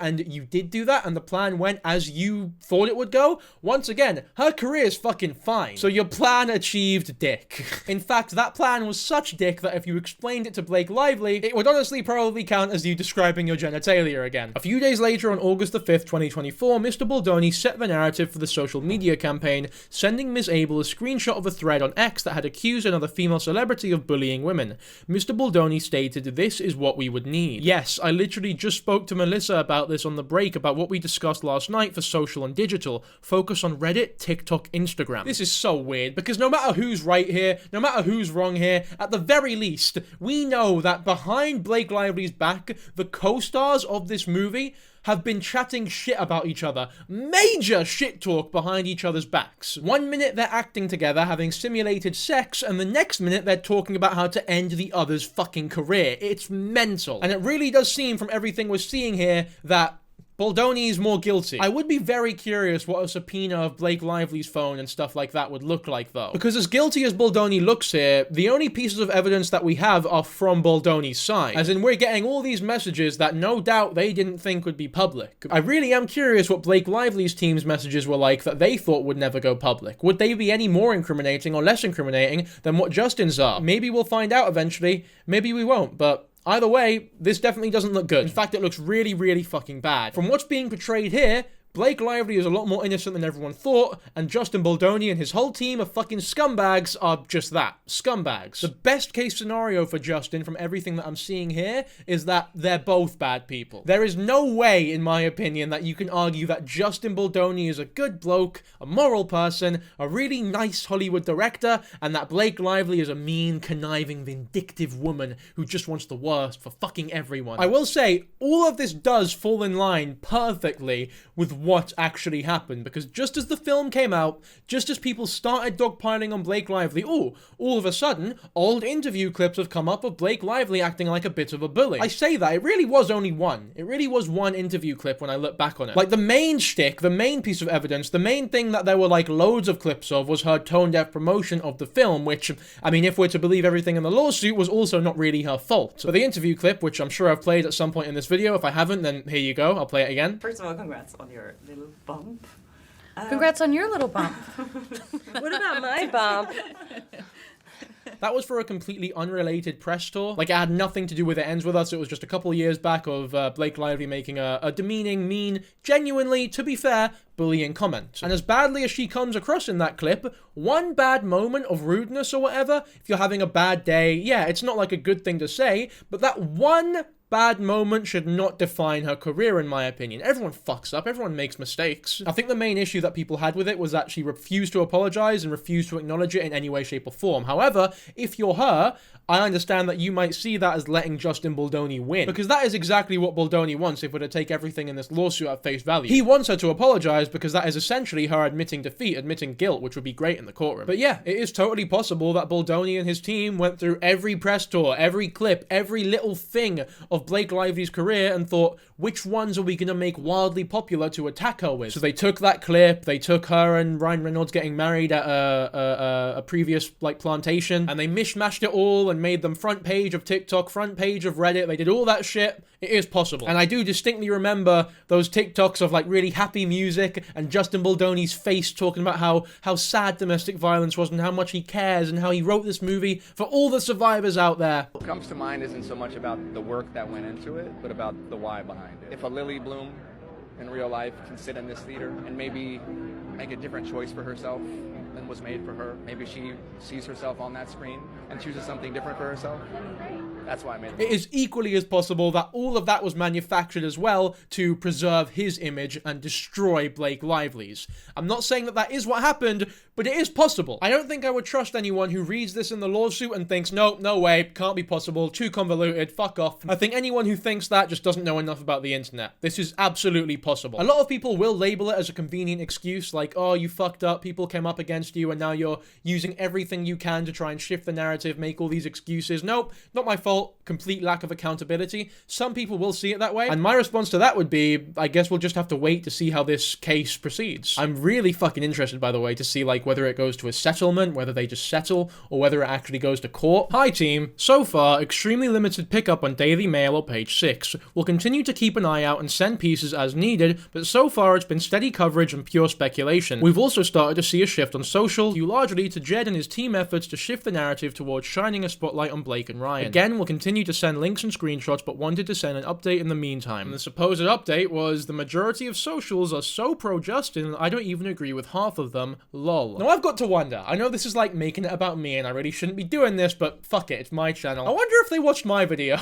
and you did do that, and the plan went as you thought it would go, once again, her career is fucking fine. So your plan achieved dick. In fact, that plan was such dick that if you explained it to Blake Lively, it would honestly probably count as you describing your genitalia again. A few days later, on August the 5th, 2024, Mr. Baldoni set the narrative for the social media campaign, sending Ms. Abel a screenshot of a thread on X that had accused another female celebrity of bullying women. Mr. Baldoni stated, "This is what we would need." Yes, I literally just spoke to Melissa about this on the break, about what we discussed last night for social and digital. Focus on Reddit, TikTok, Instagram. This is so weird, because no matter who's right here, no matter who's wrong here, at the very least, we know that behind Blake Lively's back, the co-stars of this movie have been chatting shit about each other. Major shit talk behind each other's backs. One minute they're acting together, having simulated sex, and the next minute they're talking about how to end the other's fucking career. It's mental. And it really does seem from everything we're seeing here that Baldoni is more guilty. I would be very curious what a subpoena of Blake Lively's phone and stuff like that would look like, though. Because as guilty as Baldoni looks here, the only pieces of evidence that we have are from Baldoni's side. As in, we're getting all these messages that no doubt they didn't think would be public. I really am curious what Blake Lively's team's messages were like that they thought would never go public. Would they be any more incriminating or less incriminating than what Justin's are? Maybe we'll find out eventually, maybe we won't, but Either way, this definitely doesn't look good. In fact, it looks really, really fucking bad. From what's being portrayed here, Blake Lively is a lot more innocent than everyone thought, and Justin Baldoni and his whole team of fucking scumbags are just that, scumbags. The best case scenario for Justin from everything that I'm seeing here is that they're both bad people. There is no way, in my opinion, that you can argue that Justin Baldoni is a good bloke, a moral person, a really nice Hollywood director, and that Blake Lively is a mean, conniving, vindictive woman who just wants the worst for fucking everyone. I will say, all of this does fall in line perfectly with what actually happened, because just as the film came out, just as people started dogpiling on Blake Lively, all of a sudden, old interview clips have come up of Blake Lively acting like a bit of a bully. I say that, it really was only one. It really was one interview clip when I look back on it. Like, the main shtick, the main piece of evidence, the main thing that there were, like, loads of clips of was her tone-deaf promotion of the film, which, I mean, if we're to believe everything in the lawsuit, was also not really her fault. But the interview clip, which I'm sure I've played at some point in this video, if I haven't, then here you go, I'll play it again. First of all, congrats on your little bump. Congrats on your little bump. What about my bump? That was for a completely unrelated press tour. Like, it had nothing to do with It Ends With Us. It was just a couple of years back of Blake Lively making a demeaning, mean, genuinely, to be fair, bullying comment. And as badly as she comes across in that clip, one bad moment of rudeness or whatever, if you're having a bad day, yeah, it's not like a good thing to say, but that one bad moment should not define her career, in my opinion. Everyone fucks up, everyone makes mistakes. I think the main issue that people had with it was that she refused to apologize and refused to acknowledge it in any way, shape, or form. However, if you're her, I understand that you might see that as letting Justin Baldoni win, because that is exactly what Baldoni wants if we're to take everything in this lawsuit at face value. He wants her to apologize because that is essentially her admitting defeat, admitting guilt, which would be great in the courtroom. But yeah, it is totally possible that Baldoni and his team went through every press tour, every clip, every little thing of Blake Lively's career and thought, which ones are we going to make wildly popular to attack her with? So they took that clip, they took her and Ryan Reynolds getting married at a previous, like, plantation, and they mishmashed it all and made them front page of TikTok, front page of Reddit. They did all that shit. It is possible. And I do distinctly remember those TikToks of, like, really happy music and Justin Baldoni's face talking about how sad domestic violence was and how much he cares and how he wrote this movie for all the survivors out there. What comes to mind isn't so much about the work that went into it, but about the why behind it. If a Lily Bloom in real life can sit in this theater and maybe make a different choice for herself than was made for her, maybe she sees herself on that screen and chooses something different for herself. That's why I made it. It is equally as possible that all of that was manufactured as well to preserve his image and destroy Blake Lively's. I'm not saying that that is what happened, but it is possible. I don't think I would trust anyone who reads this in the lawsuit and thinks, no, no way, can't be possible, too convoluted, fuck off. I think anyone who thinks that just doesn't know enough about the internet. This is absolutely possible. A lot of people will label it as a convenient excuse, like, oh, you fucked up, people came up against you, and now you're using everything you can to try and shift the narrative, make all these excuses. Nope, not my fault. Complete lack of accountability. Some people will see it that way, and my response to that would be, I guess we'll just have to wait to see how this case proceeds. I'm really fucking interested, by the way, to see, like, whether it goes to a settlement, whether they just settle, or whether it actually goes to court. Hi team, so far, extremely limited pickup on Daily Mail or Page 6. We'll continue to keep an eye out and send pieces as needed, but so far it's been steady coverage and pure speculation. We've also started to see a shift on social, due largely to Jed and his team efforts to shift the narrative towards shining a spotlight on Blake and Ryan. Again, we'll continue to send links and screenshots, but wanted to send an update in the meantime. And the supposed update was the majority of socials are so pro-Justin, I don't even agree with half of them, lol. Now I've got to wonder, I know this is like making it about me and I really shouldn't be doing this, but fuck it, it's my channel. I wonder if they watched my video.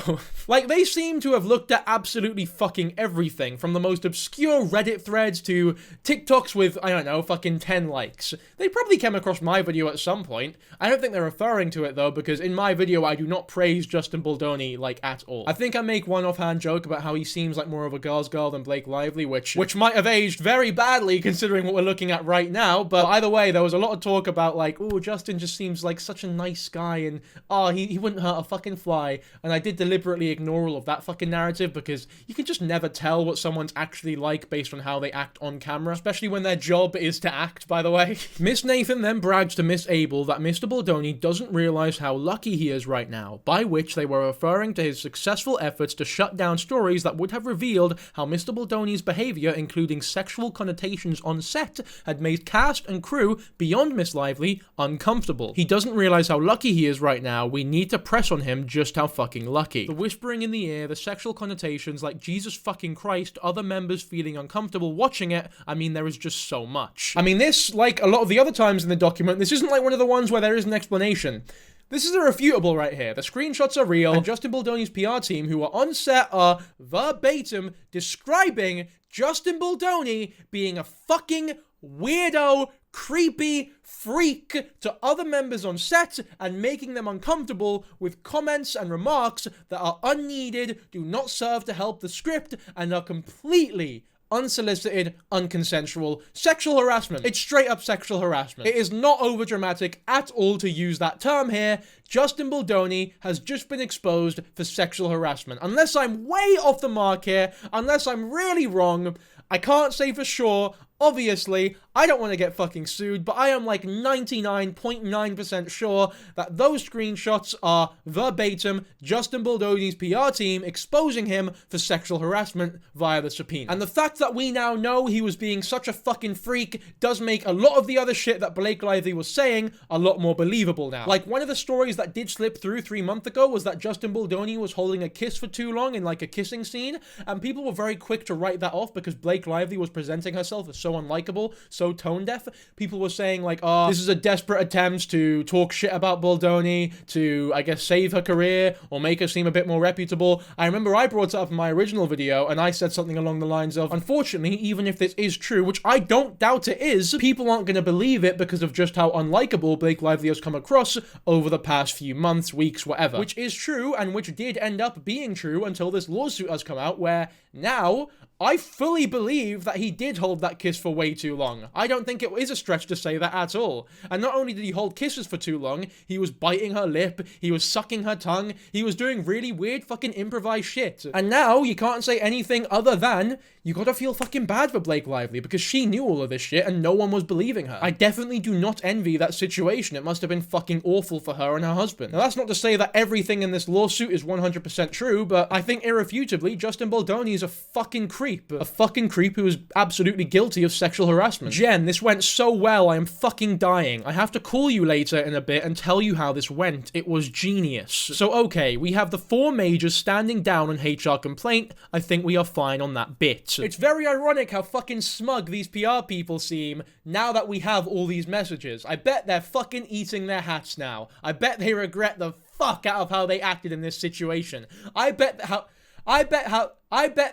Like, they seem to have looked at absolutely fucking everything, from the most obscure Reddit threads to TikToks with, I don't know, fucking 10 likes. They probably came across my video at some point. I don't think they're referring to it though, because in my video I do not praise Justin Baldoni, like, at all. I think I make one offhand joke about how he seems like more of a girl's girl than Blake Lively, which might have aged very badly considering what we're looking at right now, but either way, there was a lot of talk about, like, oh, Justin just seems like such a nice guy, and oh, he wouldn't hurt a fucking fly, and I did deliberately ignore all of that fucking narrative, because you can just never tell what someone's actually like based on how they act on camera, especially when their job is to act, by the way. Miss Nathan then brags to Miss Abel that Mr. Baldoni doesn't realize how lucky he is right now, by which they were referring to his successful efforts to shut down stories that would have revealed how Mr. Baldoni's behavior, including sexual connotations on set, had made cast and crew beyond Miss Lively uncomfortable. He doesn't realize how lucky he is right now. We need to press on him just how fucking lucky. The whispering in the ear, the sexual connotations, like Jesus fucking Christ, other members feeling uncomfortable watching it. I mean, there is just so much. I mean, this, like a lot of the other times in the document, this isn't like one of the ones where there is an explanation. This is irrefutable right here. The screenshots are real, and Justin Baldoni's PR team, who are on set, are verbatim describing Justin Baldoni being a fucking weirdo, creepy freak to other members on set and making them uncomfortable with comments and remarks that are unneeded, do not serve to help the script, and are completely unsolicited, unconsensual sexual harassment. It's straight up sexual harassment. It is not overdramatic at all to use that term here. Justin Baldoni has just been exposed for sexual harassment. Unless I'm way off the mark here, unless I'm really wrong, I can't say for sure. Obviously, I don't want to get fucking sued, but I am like 99.9% sure that those screenshots are verbatim Justin Baldoni's PR team exposing him for sexual harassment via the subpoena. And the fact that we now know he was being such a fucking freak does make a lot of the other shit that Blake Lively was saying a lot more believable now. Like, one of the stories that did slip through 3 months ago was that Justin Baldoni was holding a kiss for too long in like a kissing scene, and people were very quick to write that off because Blake Lively was presenting herself as so unlikable, so tone deaf. People were saying like, oh, this is a desperate attempt to talk shit about Baldoni, to, I guess, save her career or make her seem a bit more reputable. I remember I brought it up in my original video and I said something along the lines of, unfortunately, even if this is true, which I don't doubt it is, people aren't going to believe it because of just how unlikable Blake Lively has come across over the past few months, weeks, whatever. Which is true, and which did end up being true until this lawsuit has come out, where now I fully believe that he did hold that kiss for way too long. I don't think it is a stretch to say that at all. And not only did he hold kisses for too long, he was biting her lip, he was sucking her tongue, he was doing really weird fucking improvised shit. And now you can't say anything other than you gotta feel fucking bad for Blake Lively because she knew all of this shit and no one was believing her. I definitely do not envy that situation. It must have been fucking awful for her and her husband. Now that's not to say that everything in this lawsuit is 100% true, but I think irrefutably Justin Baldoni is a fucking creep. A fucking creep who is absolutely guilty of sexual harassment. Jen, this went so well, I am fucking dying. I have to call you later in a bit and tell you how this went. It was genius. So okay, we have the 4 majors standing down on HR complaint. I think we are fine on that bit. It's very ironic how fucking smug these PR people seem now that we have all these messages. I bet they're fucking eating their hats now. I bet they regret the fuck out of how they acted in this situation. I bet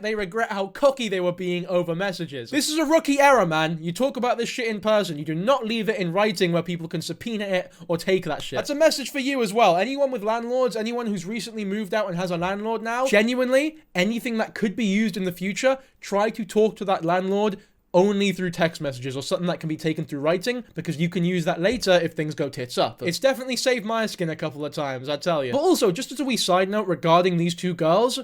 they regret how cocky they were being over messages. This is a rookie error, man. You talk about this shit in person. You do not leave it in writing where people can subpoena it or take that shit. That's a message for you as well. Anyone with landlords, anyone who's recently moved out and has a landlord now, genuinely, anything that could be used in the future, try to talk to that landlord only through text messages or something that can be taken through writing, because you can use that later if things go tits up. It's definitely saved my skin a couple of times, I tell you. But also, just as a wee side note regarding these 2 girls,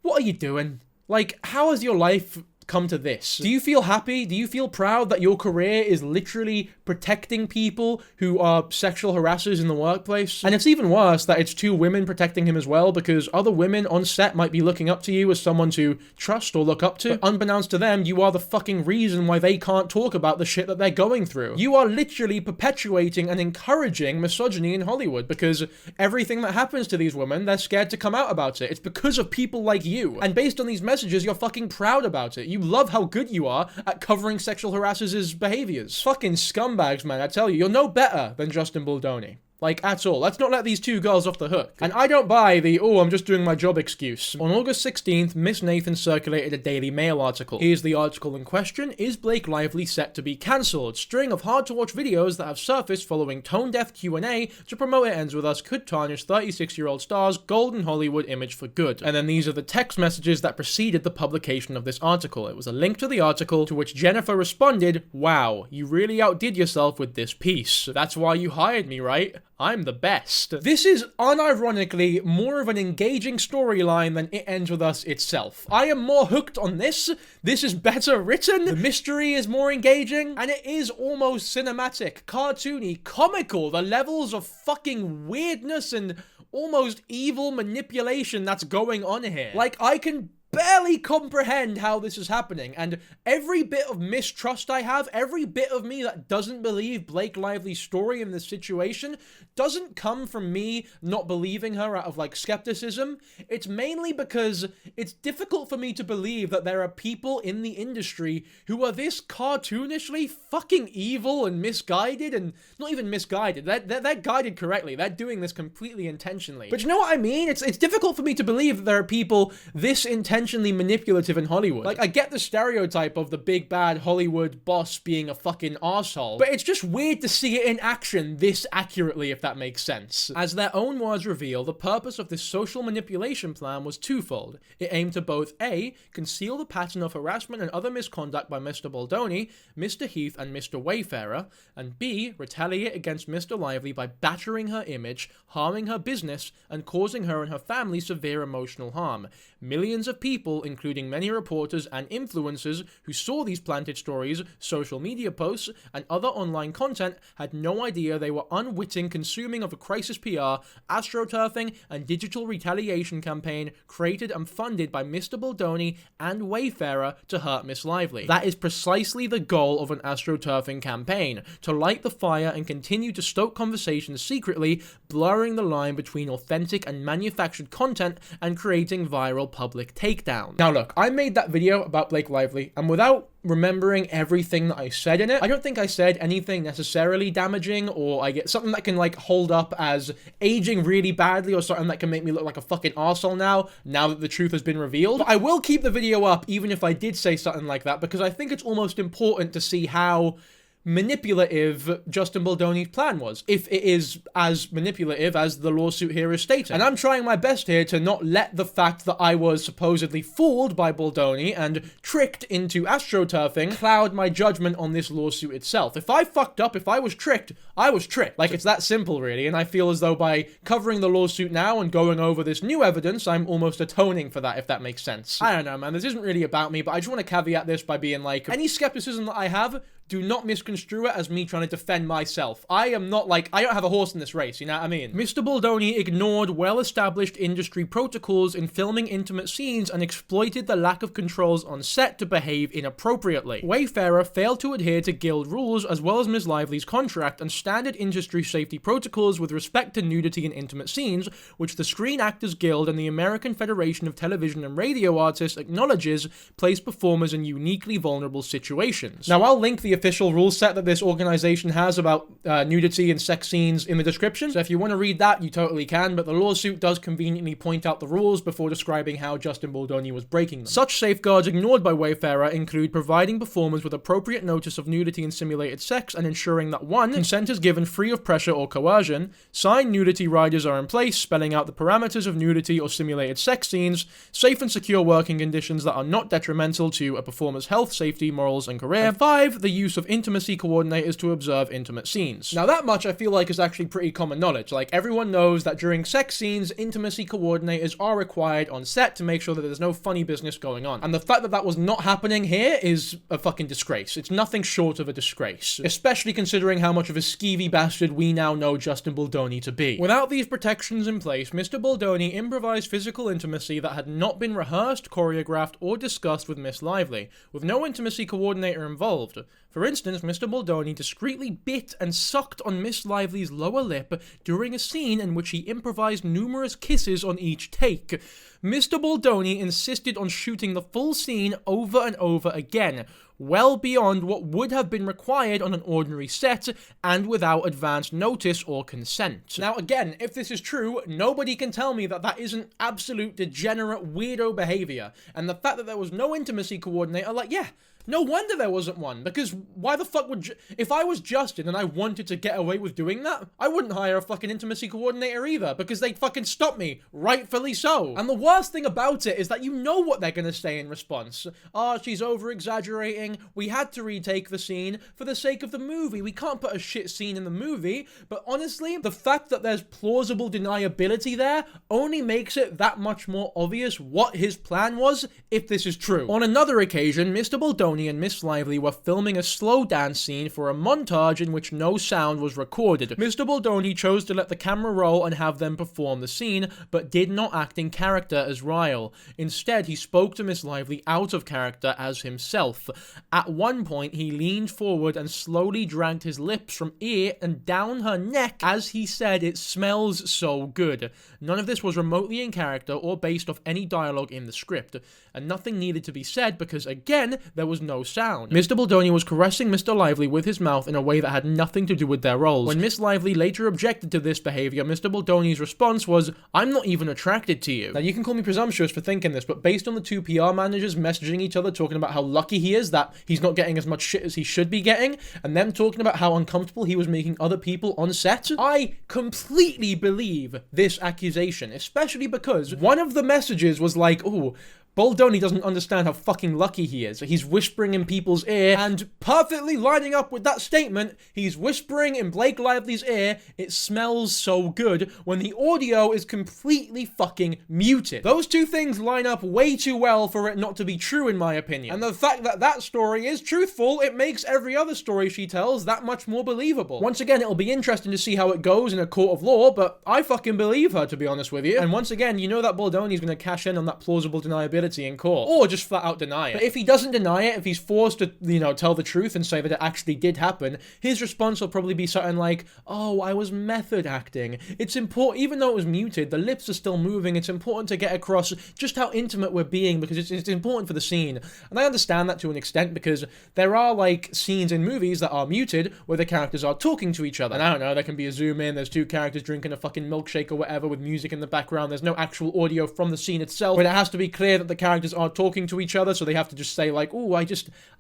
what are you doing? Like, how has your life come to this? Do you feel happy? Do you feel proud that your career is literally protecting people who are sexual harassers in the workplace? And it's even worse that it's 2 women protecting him as well, because other women on set might be looking up to you as someone to trust or look up to. But unbeknownst to them, you are the fucking reason why they can't talk about the shit that they're going through. You are literally perpetuating and encouraging misogyny in Hollywood, because everything that happens to these women, they're scared to come out about it. It's because of people like you. And based on these messages, you're fucking proud about it. You love how good you are at covering sexual harassers' behaviors. Fucking scumbags, man, I tell you, you're no better than Justin Baldoni. Like, at all. Let's not let these 2 girls off the hook. And I don't buy the, oh, I'm just doing my job excuse. On August 16th, Miss Nathan circulated a Daily Mail article. Here's the article in question. Is Blake Lively set to be cancelled? String of hard-to-watch videos that have surfaced following tone-deaf Q&A to promote It Ends With Us could tarnish 36-year-old star's golden Hollywood image for good. And then these are the text messages that preceded the publication of this article. It was a link to the article, to which Jennifer responded, wow, you really outdid yourself with this piece. That's why you hired me, right? I'm the best. This is unironically more of an engaging storyline than It Ends With Us itself. I am more hooked on this. This is better written, the mystery is more engaging, and it is almost cinematic, cartoony, comical. The levels of fucking weirdness and almost evil manipulation that's going on here. Like, I can barely comprehend how this is happening, and every bit of mistrust I have, every bit of me that doesn't believe Blake Lively's story in this situation, doesn't come from me not believing her out of, like, skepticism. It's mainly because it's difficult for me to believe that there are people in the industry who are this cartoonishly fucking evil and misguided, and not even misguided, they're guided correctly, they're doing this completely intentionally. But you know what I mean? It's difficult for me to believe that there are people this intentionally manipulative in Hollywood. Like, I get the stereotype of the big bad Hollywood boss being a fucking arsehole, but it's just weird to see it in action this accurately, if that makes sense. As their own words reveal, the purpose of this social manipulation plan was twofold. It aimed to both A, conceal the pattern of harassment and other misconduct by Mr. Baldoni, Mr. Heath, and Mr. Wayfarer, and B, retaliate against Mr. Lively by battering her image, harming her business, and causing her and her family severe emotional harm. Millions of people, including many reporters and influencers who saw these planted stories, social media posts, and other online content, had no idea they were unwitting consuming of a crisis PR, astroturfing, and digital retaliation campaign created and funded by Mr. Baldoni and Wayfarer to hurt Miss Lively. That is precisely the goal of an astroturfing campaign, to light the fire and continue to stoke conversations secretly, blurring the line between authentic and manufactured content and creating viral public takedown. Now look, I made that video about Blake Lively, and without remembering everything that I said in it, I don't think I said anything necessarily damaging, or I get something that can, like, hold up as aging really badly, or something that can make me look like a fucking arsehole now that the truth has been revealed. But I will keep the video up even if I did say something like that, because I think it's almost important to see how manipulative Justin Baldoni's plan was, if it is as manipulative as the lawsuit here is stating. And I'm trying my best here to not let the fact that I was supposedly fooled by Baldoni and tricked into astroturfing cloud my judgment on this lawsuit itself. If I fucked up, if I was tricked, I was tricked. Like, it's that simple, really, and I feel as though by covering the lawsuit now and going over this new evidence, I'm almost atoning for that, if that makes sense. I don't know, man, this isn't really about me, but I just want to caveat this by being like, any skepticism that I have, do not misconstrue it as me trying to defend myself. I am not, like, I don't have a horse in this race, you know what I mean? Mr. Baldoni ignored well-established industry protocols in filming intimate scenes and exploited the lack of controls on set to behave inappropriately. Wayfarer failed to adhere to guild rules as well as Ms. Lively's contract and standard industry safety protocols with respect to nudity in intimate scenes, which the Screen Actors Guild and the American Federation of Television and Radio Artists acknowledges place performers in uniquely vulnerable situations. Now, I'll link the official rule set that this organization has about nudity and sex scenes in the description, so if you want to read that, you totally can, but the lawsuit does conveniently point out the rules before describing how Justin Baldoni was breaking them. Such safeguards ignored by Wayfarer include providing performers with appropriate notice of nudity and simulated sex and ensuring that 1. Consent is given free of pressure or coercion, signed nudity riders are in place spelling out the parameters of nudity or simulated sex scenes, safe and secure working conditions that are not detrimental to a performer's health, safety, morals, and career, and 5. The use of intimacy coordinators to observe intimate scenes. Now that much I feel like is actually pretty common knowledge. Like, everyone knows that during sex scenes, intimacy coordinators are required on set to make sure that there's no funny business going on. And the fact that that was not happening here is a fucking disgrace. It's nothing short of a disgrace. Especially considering how much of a skeevy bastard we now know Justin Baldoni to be. Without these protections in place, Mr. Baldoni improvised physical intimacy that had not been rehearsed, choreographed, or discussed with Miss Lively, with no intimacy coordinator involved. For instance, Mr. Baldoni discreetly bit and sucked on Miss Lively's lower lip during a scene in which he improvised numerous kisses on each take. Mr. Baldoni insisted on shooting the full scene over and over again, well beyond what would have been required on an ordinary set, and without advance notice or consent. Now again, if this is true, nobody can tell me that that isn't absolute degenerate weirdo behavior, and the fact that there was no intimacy coordinator, like, yeah, no wonder there wasn't one, because why the fuck would if I was Justin and I wanted to get away with doing that, I wouldn't hire a fucking intimacy coordinator either, because they'd fucking stop me, rightfully so. And the worst thing about it is that you know what they're gonna say in response. Oh, she's over-exaggerating, editing, we had to retake the scene for the sake of the movie. We can't put a shit scene in the movie, but honestly, the fact that there's plausible deniability there only makes it that much more obvious what his plan was if this is true. On another occasion, Mr. Baldoni and Miss Lively were filming a slow dance scene for a montage in which no sound was recorded. Mr. Baldoni chose to let the camera roll and have them perform the scene, but did not act in character as Ryle. Instead, he spoke to Miss Lively out of character as himself. At one point, he leaned forward and slowly dragged his lips from ear and down her neck as he said, "It smells so good." None of this was remotely in character or based off any dialogue in the script, and nothing needed to be said because, again, there was no sound. Mr. Baldoni was caressing Mr. Lively with his mouth in a way that had nothing to do with their roles. When Miss Lively later objected to this behavior, Mr. Baldoni's response was, "I'm not even attracted to you." Now, you can call me presumptuous for thinking this, but based on the two PR managers messaging each other talking about how lucky he is that he's not getting as much shit as he should be getting, and them talking about how uncomfortable he was making other people on set, I completely believe this accusation, especially because one of the messages was like, "Ooh, Baldoni doesn't understand how fucking lucky he is. He's whispering in people's ear," and perfectly lining up with that statement, he's whispering in Blake Lively's ear, "It smells so good," when the audio is completely fucking muted. Those two things line up way too well for it not to be true, in my opinion. And the fact that that story is truthful, it makes every other story she tells that much more believable. Once again, it'll be interesting to see how it goes in a court of law, but I fucking believe her, to be honest with you. And once again, you know that Baldoni's gonna cash in on that plausible deniability in court, or just flat out deny it. But if he doesn't deny it, if he's forced to, tell the truth and say that it actually did happen, his response will probably be something like, "Oh, I was method acting. It's important, even though it was muted, the lips are still moving, it's important to get across just how intimate we're being because it's important for the scene." And I understand that to an extent because there are, scenes in movies that are muted where the characters are talking to each other. And I don't know, there can be a zoom in, there's two characters drinking a fucking milkshake or whatever with music in the background, there's no actual audio from the scene itself, but it has to be clear that the characters are talking to each other, so they have to just say "Ooh,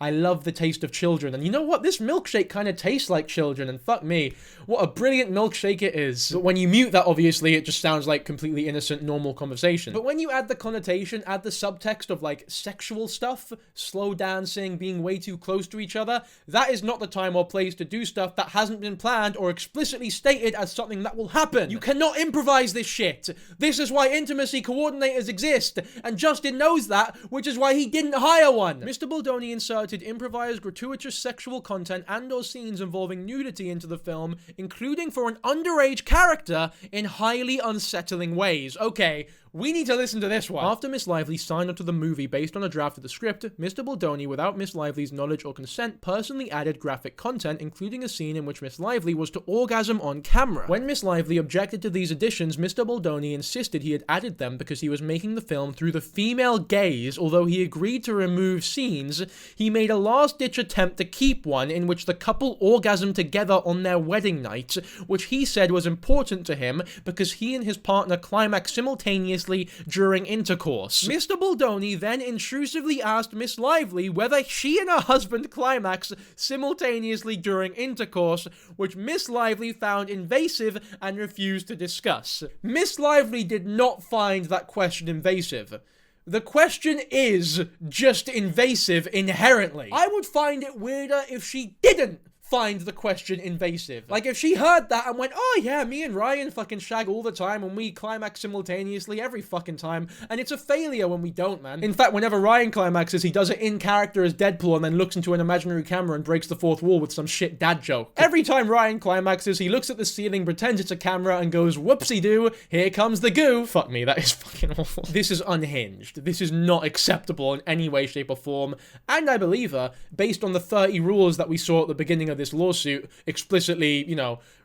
I love the taste of children, and you know what, this milkshake kind of tastes like children, and fuck me, what a brilliant milkshake it is." But when you mute that, obviously, it just sounds like completely innocent, normal conversation. But when you add the connotation, add the subtext of, sexual stuff, slow dancing, being way too close to each other, that is not the time or place to do stuff that hasn't been planned or explicitly stated as something that will happen. You cannot improvise this shit. This is why intimacy coordinators exist, and Justin knows that, which is why he didn't hire one. Mr. Baldoni inserted improvised gratuitous sexual content and or scenes involving nudity into the film, including for an underage character, in highly unsettling ways. Okay, we need to listen to this one. After Miss Lively signed onto the movie based on a draft of the script, Mr. Baldoni, without Miss Lively's knowledge or consent, personally added graphic content, including a scene in which Miss Lively was to orgasm on camera. When Miss Lively objected to these additions, Mr. Baldoni insisted he had added them because he was making the film through the female gaze. Although he agreed to remove scenes, he made a last-ditch attempt to keep one in which the couple orgasmed together on their wedding night, which he said was important to him because he and his partner climaxed simultaneously during intercourse. Mr. Baldoni then intrusively asked Miss Lively whether she and her husband climaxed simultaneously during intercourse, which Miss Lively found invasive and refused to discuss. Miss Lively did not find that question invasive. The question is just invasive inherently. I would find it weirder if she didn't find the question invasive. If she heard that and went, "Oh yeah, me and Ryan fucking shag all the time and we climax simultaneously every fucking time, and it's a failure when we don't, man." In fact, whenever Ryan climaxes, he does it in character as Deadpool and then looks into an imaginary camera and breaks the fourth wall with some shit dad joke. Every time Ryan climaxes, he looks at the ceiling, pretends it's a camera, and goes, "Whoopsie-doo, here comes the goo." Fuck me, that is fucking awful. This is unhinged. This is not acceptable in any way, shape, or form. And I believe her, based on the 30 rules that we saw at the beginning of this lawsuit, explicitly,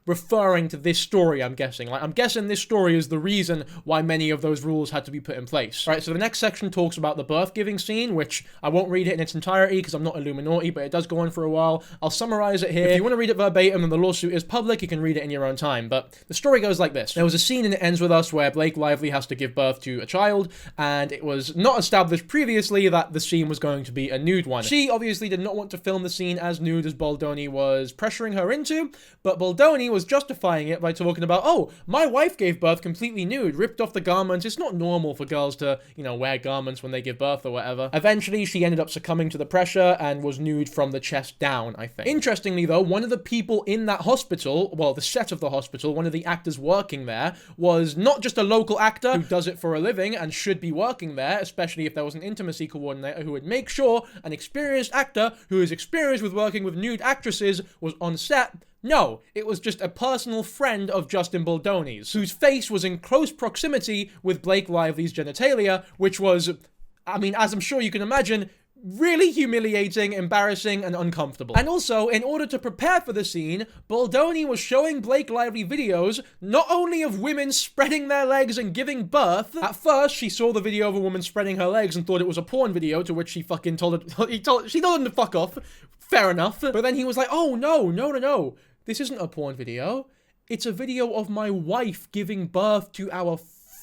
referring to this story, I'm guessing. I'm guessing this story is the reason why many of those rules had to be put in place. Right, so the next section talks about the birth-giving scene, which I won't read it in its entirety because I'm not Illuminati, but it does go on for a while. I'll summarize it here. If you want to read it verbatim and the lawsuit is public, you can read it in your own time, but the story goes like this. There was a scene in It Ends With Us where Blake Lively has to give birth to a child, and it was not established previously that the scene was going to be a nude one. She obviously did not want to film the scene as nude as Baldoni was pressuring her into, but Baldoni was was justifying it by talking about, oh, my wife gave birth completely nude, ripped off the garments. It's not normal for girls to, you know, wear garments when they give birth or whatever. Eventually, she ended up succumbing to the pressure and was nude from the chest down, I think. Interestingly, though, one of the people in that hospital, well, the set of the hospital, one of the actors working there, was not just a local actor who does it for a living and should be working there, especially if there was an intimacy coordinator who would make sure an experienced actor who is experienced with working with nude actresses was on set. No, it was just a personal friend of Justin Baldoni's, whose face was in close proximity with Blake Lively's genitalia, which was, I mean, as I'm sure you can imagine, really humiliating, embarrassing, and uncomfortable. And also, in order to prepare for the scene, Baldoni was showing Blake Lively videos, not only of women spreading their legs and giving birth. At first, she saw the video of a woman spreading her legs and thought it was a porn video, to which she fucking told her, she told him to fuck off. Fair enough. But then he was like, oh, no. This isn't a porn video. It's a video of my wife giving birth to our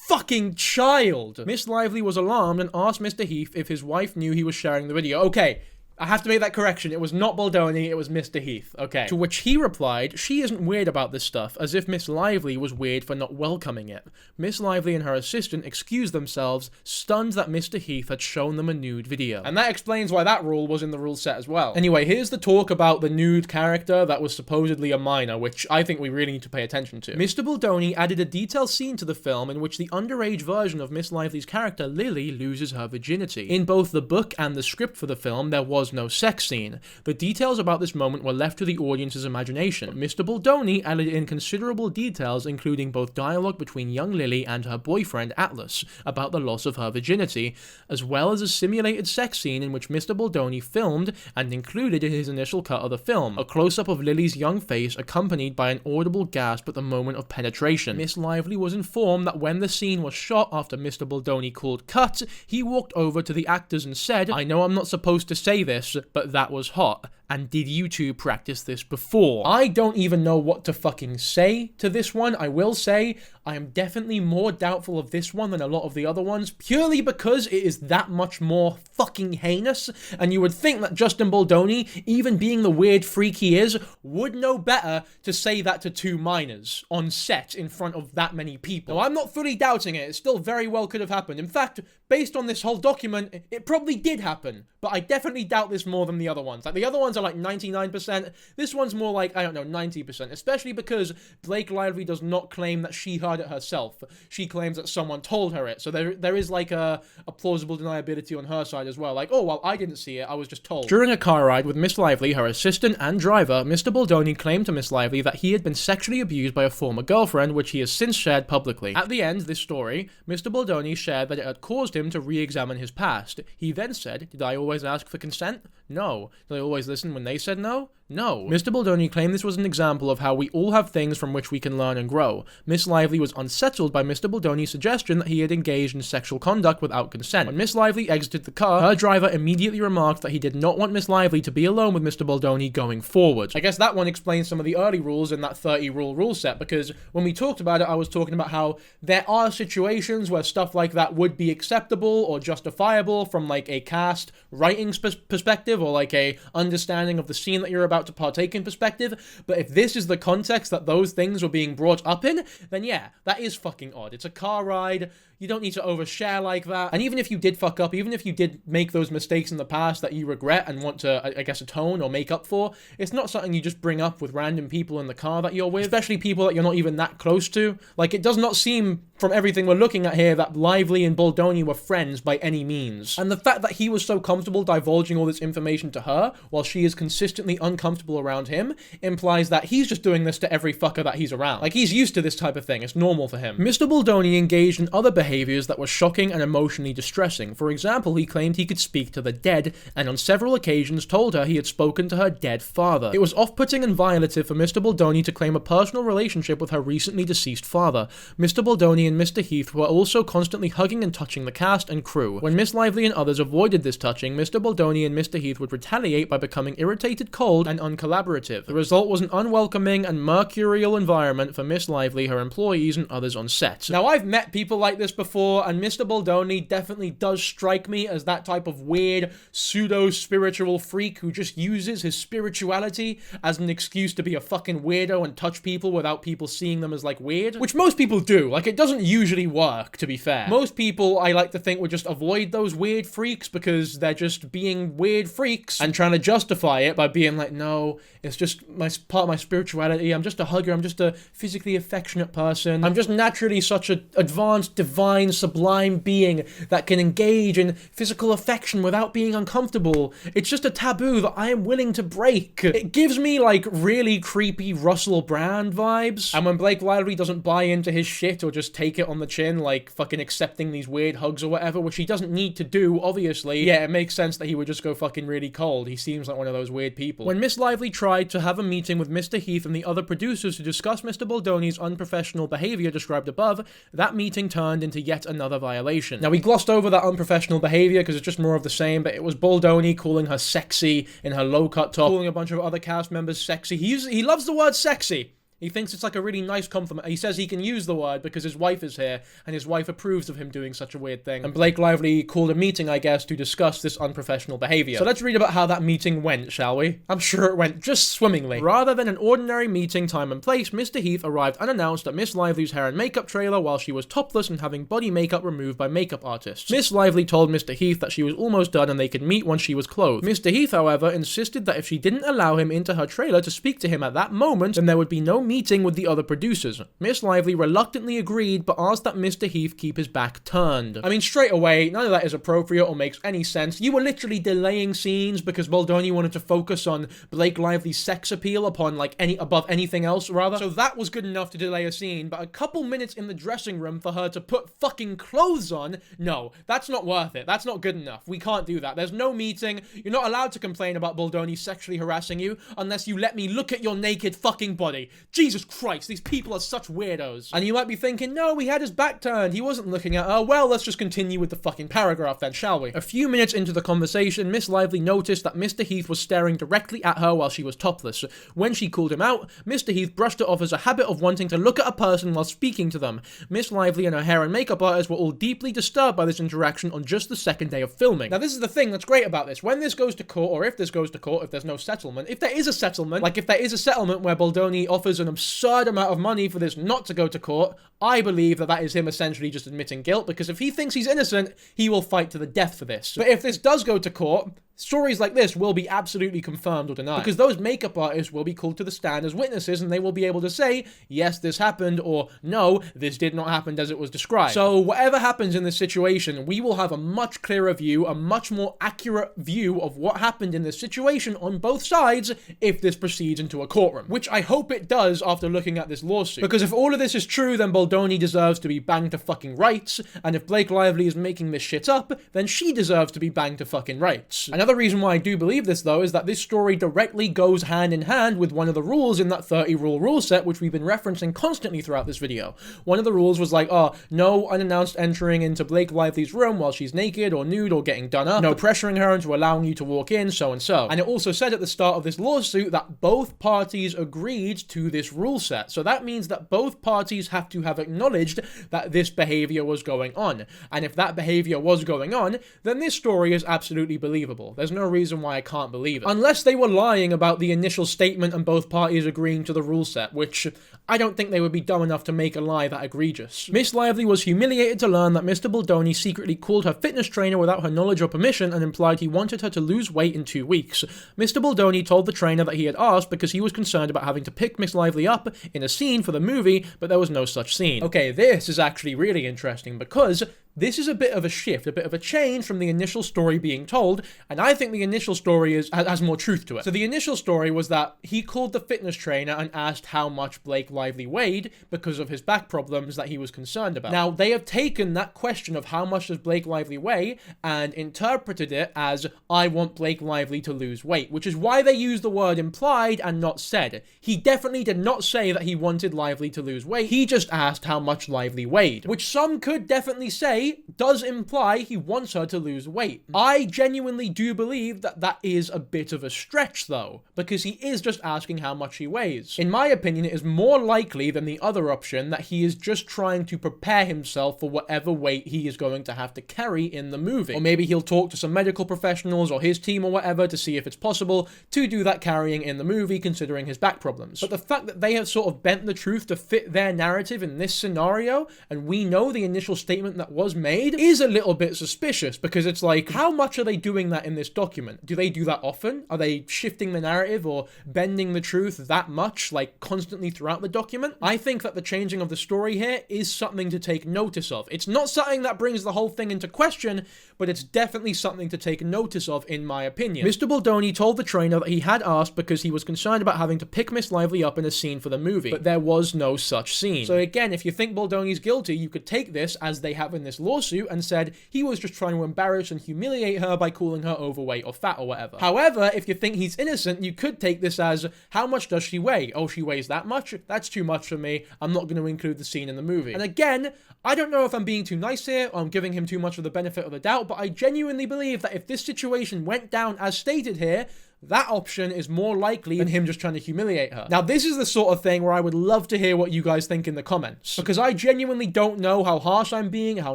fucking child. Miss Lively was alarmed and asked Mr. Heath if his wife knew he was sharing the video. Okay, I have to make that correction. It was not Baldoni, it was Mr. Heath. Okay. To which he replied, she isn't weird about this stuff, as if Miss Lively was weird for not welcoming it. Miss Lively and her assistant excused themselves, stunned that Mr. Heath had shown them a nude video. And that explains why that rule was in the rule set as well. Anyway, here's the talk about the nude character that was supposedly a minor, which I think we really need to pay attention to. Mr. Baldoni added a detailed scene to the film in which the underage version of Miss Lively's character, Lily, loses her virginity. In both the book and the script for the film, there was no sex scene. The details about this moment were left to the audience's imagination. Mr. Baldoni added in considerable details, including both dialogue between young Lily and her boyfriend, Atlas, about the loss of her virginity, as well as a simulated sex scene in which Mr. Baldoni filmed and included in his initial cut of the film, a close-up of Lily's young face accompanied by an audible gasp at the moment of penetration. Miss Lively was informed that when the scene was shot after Mr. Baldoni called cut, he walked over to the actors and said, I know I'm not supposed to say this, but that was hot. And did you two practice this before? I don't even know what to fucking say to this one. I will say, I am definitely more doubtful of this one than a lot of the other ones, purely because it is that much more fucking heinous, and you would think that Justin Baldoni, even being the weird freak he is, would know better to say that to two minors on set in front of that many people. Now, I'm not fully doubting it. It still very well could have happened. In fact, based on this whole document, it probably did happen, but I definitely doubt this more than the other ones. Like, the other ones are like 99%. This one's more like, I don't know, 90%, especially because Blake Lively does not claim that she heard it herself. She claims that someone told her it. So there is like a plausible deniability on her side as well. Like, oh, well, I didn't see it. I was just told. During a car ride with Miss Lively, her assistant and driver, Mr. Baldoni claimed to Miss Lively that he had been sexually abused by a former girlfriend, which he has since shared publicly. At the end of this story, Mr. Baldoni shared that it had caused him to re-examine his past. He then said, did I always ask for consent? No. Did I always listen when they said no? No. Mr. Baldoni claimed this was an example of how we all have things from which we can learn and grow. Miss Lively was unsettled by Mr. Baldoni's suggestion that he had engaged in sexual conduct without consent. When Miss Lively exited the car, her driver immediately remarked that he did not want Miss Lively to be alone with Mr. Baldoni going forward. I guess that one explains some of the early rules in that 30-rule rule set, because when we talked about it, I was talking about how there are situations where stuff like that would be acceptable or justifiable from like a cast writing perspective or like a understanding of the scene that you're about to partake in perspective, but if this is the context that those things were being brought up in, then yeah, that is fucking odd. It's a car ride. You don't need to overshare like that. And even if you did fuck up, even if you did make those mistakes in the past that you regret and want to, I guess, atone or make up for, it's not something you just bring up with random people in the car that you're with, especially people that you're not even that close to. Like, it does not seem, from everything we're looking at here, that Lively and Baldoni were friends by any means. And the fact that he was so comfortable divulging all this information to her, while she is consistently uncomfortable around him, implies that he's just doing this to every fucker that he's around. Like, he's used to this type of thing. It's normal for him. Mr. Baldoni engaged in other behaviors that were shocking and emotionally distressing. For example, he claimed he could speak to the dead, and on several occasions told her he had spoken to her dead father. It was off-putting and violative for Mr. Baldoni to claim a personal relationship with her recently deceased father. Mr. Baldoni and Mr. Heath were also constantly hugging and touching the cast and crew. When Miss Lively and others avoided this touching, Mr. Baldoni and Mr. Heath Heath would retaliate by becoming irritated, cold, and uncollaborative. The result was an unwelcoming and mercurial environment for Miss Lively, her employees, and others on set. Now, I've met people like this before, and Mr. Baldoni definitely does strike me as that type of weird, pseudo-spiritual freak who just uses his spirituality as an excuse to be a fucking weirdo and touch people without people seeing them as, like, weird. Which most people do. Like, it doesn't usually work, to be fair. Most people, I like to think, would just avoid those weird freaks because they're just being weird freaks and trying to justify it by being like, no, it's just part of my spirituality. I'm just a hugger. I'm just a physically affectionate person. I'm just naturally such an advanced, divine, sublime being that can engage in physical affection without being uncomfortable. It's just a taboo that I am willing to break. It gives me, like, really creepy Russell Brand vibes. And when Blake Lively doesn't buy into his shit or just take it on the chin, like fucking accepting these weird hugs or whatever, which he doesn't need to do, obviously, yeah, it makes sense that he would just go fucking really cold. He seems like one of those weird people. When Miss Lively tried to have a meeting with Mr. Heath and the other producers to discuss Mr. Baldoni's unprofessional behavior described above, that meeting turned into yet another violation. Now, we glossed over that unprofessional behavior because it's just more of the same, but it was Baldoni calling her sexy in her low-cut top, calling a bunch of other cast members sexy. He loves the word sexy. He thinks it's like a really nice compliment. He says he can use the word because his wife is here, and his wife approves of him doing such a weird thing. And Blake Lively called a meeting, I guess, to discuss this unprofessional behavior. So let's read about how that meeting went, shall we? I'm sure it went just swimmingly. Rather than an ordinary meeting time and place, Mr. Heath arrived unannounced at Miss Lively's hair and makeup trailer while she was topless and having body makeup removed by makeup artists. Miss Lively told Mr. Heath that she was almost done and they could meet once she was clothed. Mr. Heath, however, insisted that if she didn't allow him into her trailer to speak to him at that moment, then there would be no meeting with the other producers. Miss Lively reluctantly agreed, but asked that Mr. Heath keep his back turned. I mean, straight away, none of that is appropriate or makes any sense. You were literally delaying scenes because Baldoni wanted to focus on Blake Lively's sex appeal above anything else, rather. So that was good enough to delay a scene, but a couple minutes in the dressing room for her to put fucking clothes on? No, that's not worth it. That's not good enough. We can't do that. There's no meeting. You're not allowed to complain about Baldoni sexually harassing you unless you let me look at your naked fucking body. Jesus Christ, these people are such weirdos. And you might be thinking, no, he had his back turned. He wasn't looking at her. Well, let's just continue with the fucking paragraph then, shall we? A few minutes into the conversation, Miss Lively noticed that Mr. Heath was staring directly at her while she was topless. When she called him out, Mr. Heath brushed it off as a habit of wanting to look at a person while speaking to them. Miss Lively and her hair and makeup artist were all deeply disturbed by this interaction on just the second day of filming. Now, this is the thing that's great about this. When this goes to court, or if this goes to court, if there's no settlement, if there is a settlement, like if there is a settlement where Baldoni offers an absurd amount of money for this not to go to court, I believe that is him essentially just admitting guilt, because if he thinks he's innocent, he will fight to the death for this. But if this does go to court, stories like this will be absolutely confirmed or denied, because those makeup artists will be called to the stand as witnesses, and they will be able to say, yes, this happened, or no, this did not happen as it was described. So whatever happens in this situation, we will have a much clearer view, a much more accurate view of what happened in this situation on both sides if this proceeds into a courtroom, which I hope it does after looking at this lawsuit. Because if all of this is true, then Baldoni deserves to be banged to fucking rights, and if Blake Lively is making this shit up, then she deserves to be banged to fucking rights. Another reason why I do believe this, though, is that this story directly goes hand in hand with one of the rules in that 30-rule set, which we've been referencing constantly throughout this video. One of the rules was like, no unannounced entering into Blake Lively's room while she's naked or nude or getting done up, no pressuring her into allowing you to walk in, so and so. And it also said at the start of this lawsuit that both parties agreed to this rule set. So that means that both parties have to have acknowledged that this behavior was going on. And if that behavior was going on, then this story is absolutely believable. There's no reason why I can't believe it. Unless they were lying about the initial statement and both parties agreeing to the rule set, which I don't think they would be dumb enough to make a lie that egregious. Miss Lively was humiliated to learn that Mr. Baldoni secretly called her fitness trainer without her knowledge or permission and implied he wanted her to lose weight in 2 weeks. Mr. Baldoni told the trainer that he had asked because he was concerned about having to pick Miss Lively up in a scene for the movie, but there was no such scene. Okay, this is actually really interesting because this is a bit of a shift, a bit of a change from the initial story being told, and I think the initial story has more truth to it. So the initial story was that he called the fitness trainer and asked how much Blake Lively weighed because of his back problems that he was concerned about. Now, they have taken that question of how much does Blake Lively weigh and interpreted it as, I want Blake Lively to lose weight, which is why they use the word implied and not said. He definitely did not say that he wanted Lively to lose weight. He just asked how much Lively weighed, which some could definitely say story does imply he wants her to lose weight. I genuinely do believe that that is a bit of a stretch though, because he is just asking how much he weighs. In my opinion, it is more likely than the other option that he is just trying to prepare himself for whatever weight he is going to have to carry in the movie. Or maybe he'll talk to some medical professionals or his team or whatever to see if it's possible to do that carrying in the movie, considering his back problems. But the fact that they have sort of bent the truth to fit their narrative in this scenario, and we know the initial statement that was made, is a little bit suspicious, because it's like, how much are they doing that in this document? Do they do that often? Are they shifting the narrative or bending the truth that much, like constantly throughout the document? I think that the changing of the story here is something to take notice of. It's not something that brings the whole thing into question, but it's definitely something to take notice of, in my opinion. Mr. Baldoni told the trainer that he had asked because he was concerned about having to pick Miss Lively up in a scene for the movie, but there was no such scene. So again, if you think Baldoni's guilty, you could take this, as they have in this lawsuit, and said he was just trying to embarrass and humiliate her by calling her overweight or fat or whatever. However, if you think he's innocent, you could take this as, how much does she weigh? Oh, she weighs that much? That's too much for me. I'm not going to include the scene in the movie. And again, I don't know if I'm being too nice here or I'm giving him too much of the benefit of the doubt, but I genuinely believe that if this situation went down as stated here, that option is more likely than him just trying to humiliate her. Now, this is the sort of thing where I would love to hear what you guys think in the comments, because I genuinely don't know how harsh I'm being, how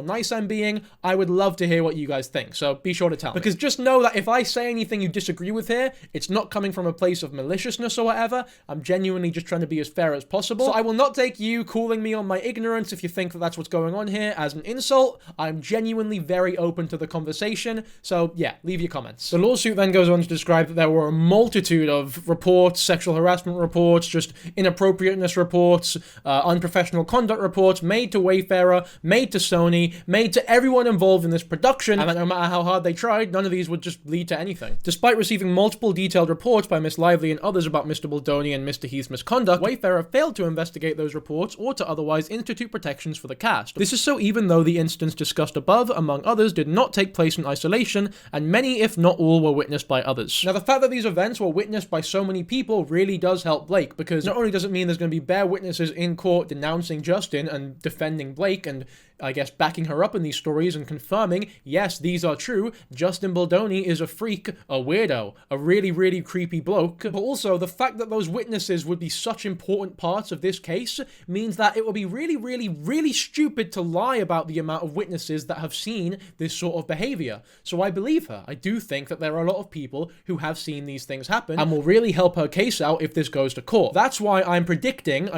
nice I'm being. I would love to hear what you guys think, so be sure to tell me. Because just know that if I say anything you disagree with here, it's not coming from a place of maliciousness or whatever. I'm genuinely just trying to be as fair as possible. So I will not take you calling me on my ignorance if you think that that's what's going on here as an insult. I'm genuinely very open to the conversation, so yeah, leave your comments. The lawsuit then goes on to describe that there were a multitude of reports, sexual harassment reports, just inappropriateness reports, unprofessional conduct reports made to Wayfarer, made to Sony, made to everyone involved in this production, and that no matter how hard they tried, none of these would just lead to anything. Despite receiving multiple detailed reports by Miss Lively and others about Mr. Baldoni and Mr. Heath's misconduct, Wayfarer failed to investigate those reports or to otherwise institute protections for the cast. This is so even though the incidents discussed above, among others, did not take place in isolation, and many, if not all, were witnessed by others. Now, the fact that these events were witnessed by so many people really does help Blake, because not only does it mean there's going to be bare witnesses in court denouncing Justin and defending Blake and I guess backing her up in these stories and confirming, yes, these are true, Justin Baldoni is a freak, a weirdo, a really, really creepy bloke. But also, the fact that those witnesses would be such important parts of this case means that it would be really, really, really stupid to lie about the amount of witnesses that have seen this sort of behavior. So I believe her. I do think that there are a lot of people who have seen these things happen and will really help her case out if this goes to court. That's why I'm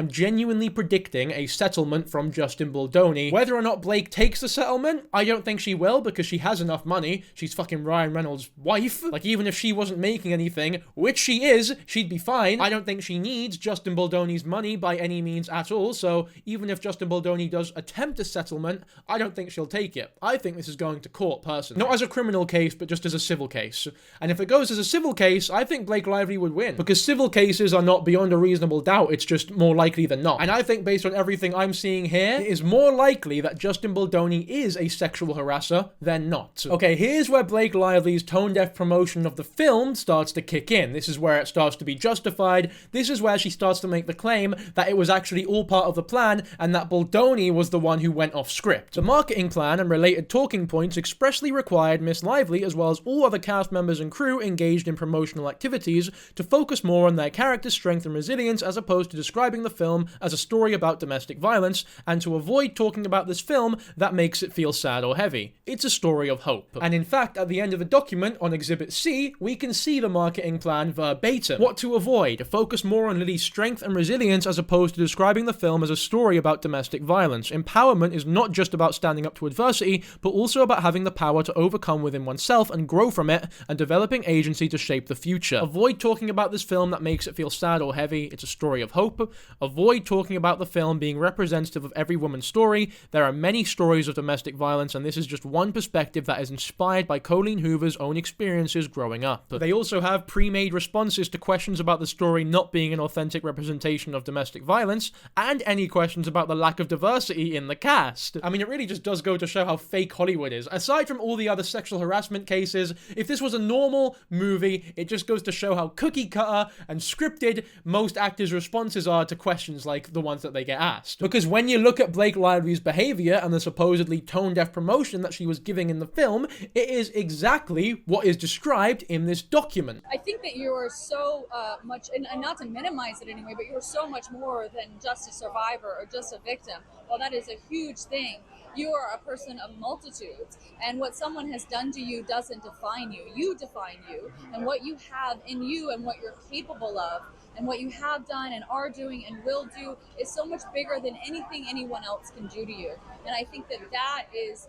genuinely predicting a settlement from Justin Baldoni. Whether or not Blake takes the settlement, I don't think she will, because she has enough money. She's fucking Ryan Reynolds' wife. Like, even if she wasn't making anything, which she is, she'd be fine. I don't think she needs Justin Baldoni's money by any means at all, so even if Justin Baldoni does attempt a settlement, I don't think she'll take it. I think this is going to court, personally. Not as a criminal case, but just as a civil case. And if it goes as a civil case, I think Blake Lively would win, because civil cases are not beyond a reasonable doubt, it's just more likely than not. And I think based on everything I'm seeing here, it is more likely that Justin Baldoni is a sexual harasser than not. Okay, here's where Blake Lively's tone-deaf promotion of the film starts to kick in. This is where it starts to be justified. This is where she starts to make the claim that it was actually all part of the plan and that Baldoni was the one who went off script. The marketing plan and related talking points expressly required Miss Lively, as well as all other cast members and crew engaged in promotional activities, to focus more on their character's strength and resilience as opposed to describing the film as a story about domestic violence, and to avoid talking about this film that makes it feel sad or heavy. It's a story of hope. And in fact, at the end of the document, on Exhibit C, we can see the marketing plan verbatim. What to avoid: focus more on Lily's strength and resilience as opposed to describing the film as a story about domestic violence. Empowerment is not just about standing up to adversity, but also about having the power to overcome within oneself and grow from it, and developing agency to shape the future. Avoid talking about this film that makes it feel sad or heavy. It's a story of hope. Avoid talking about the film being representative of every woman's story. There are many stories of domestic violence, and this is just one perspective that is inspired by Colleen Hoover's own experiences growing up. They also have pre-made responses to questions about the story not being an authentic representation of domestic violence, and any questions about the lack of diversity in the cast. I mean, it really just does go to show how fake Hollywood is. Aside from all the other sexual harassment cases, if this was a normal movie, it just goes to show how cookie cutter and scripted most actors' responses are to questions like the ones that they get asked. Because when you look at Blake Lively's behavior, behavior and the supposedly tone-deaf promotion that she was giving in the film, it is exactly what is described in this document. I think that you are so much, and not to minimize it anyway, but you are so much more than just a survivor or just a victim. Well, that is a huge thing. You are a person of multitudes, and what someone has done to you doesn't define you. You define you, and what you have in you and what you're capable of and what you have done and are doing and will do is so much bigger than anything anyone else can do to you. And I think that that is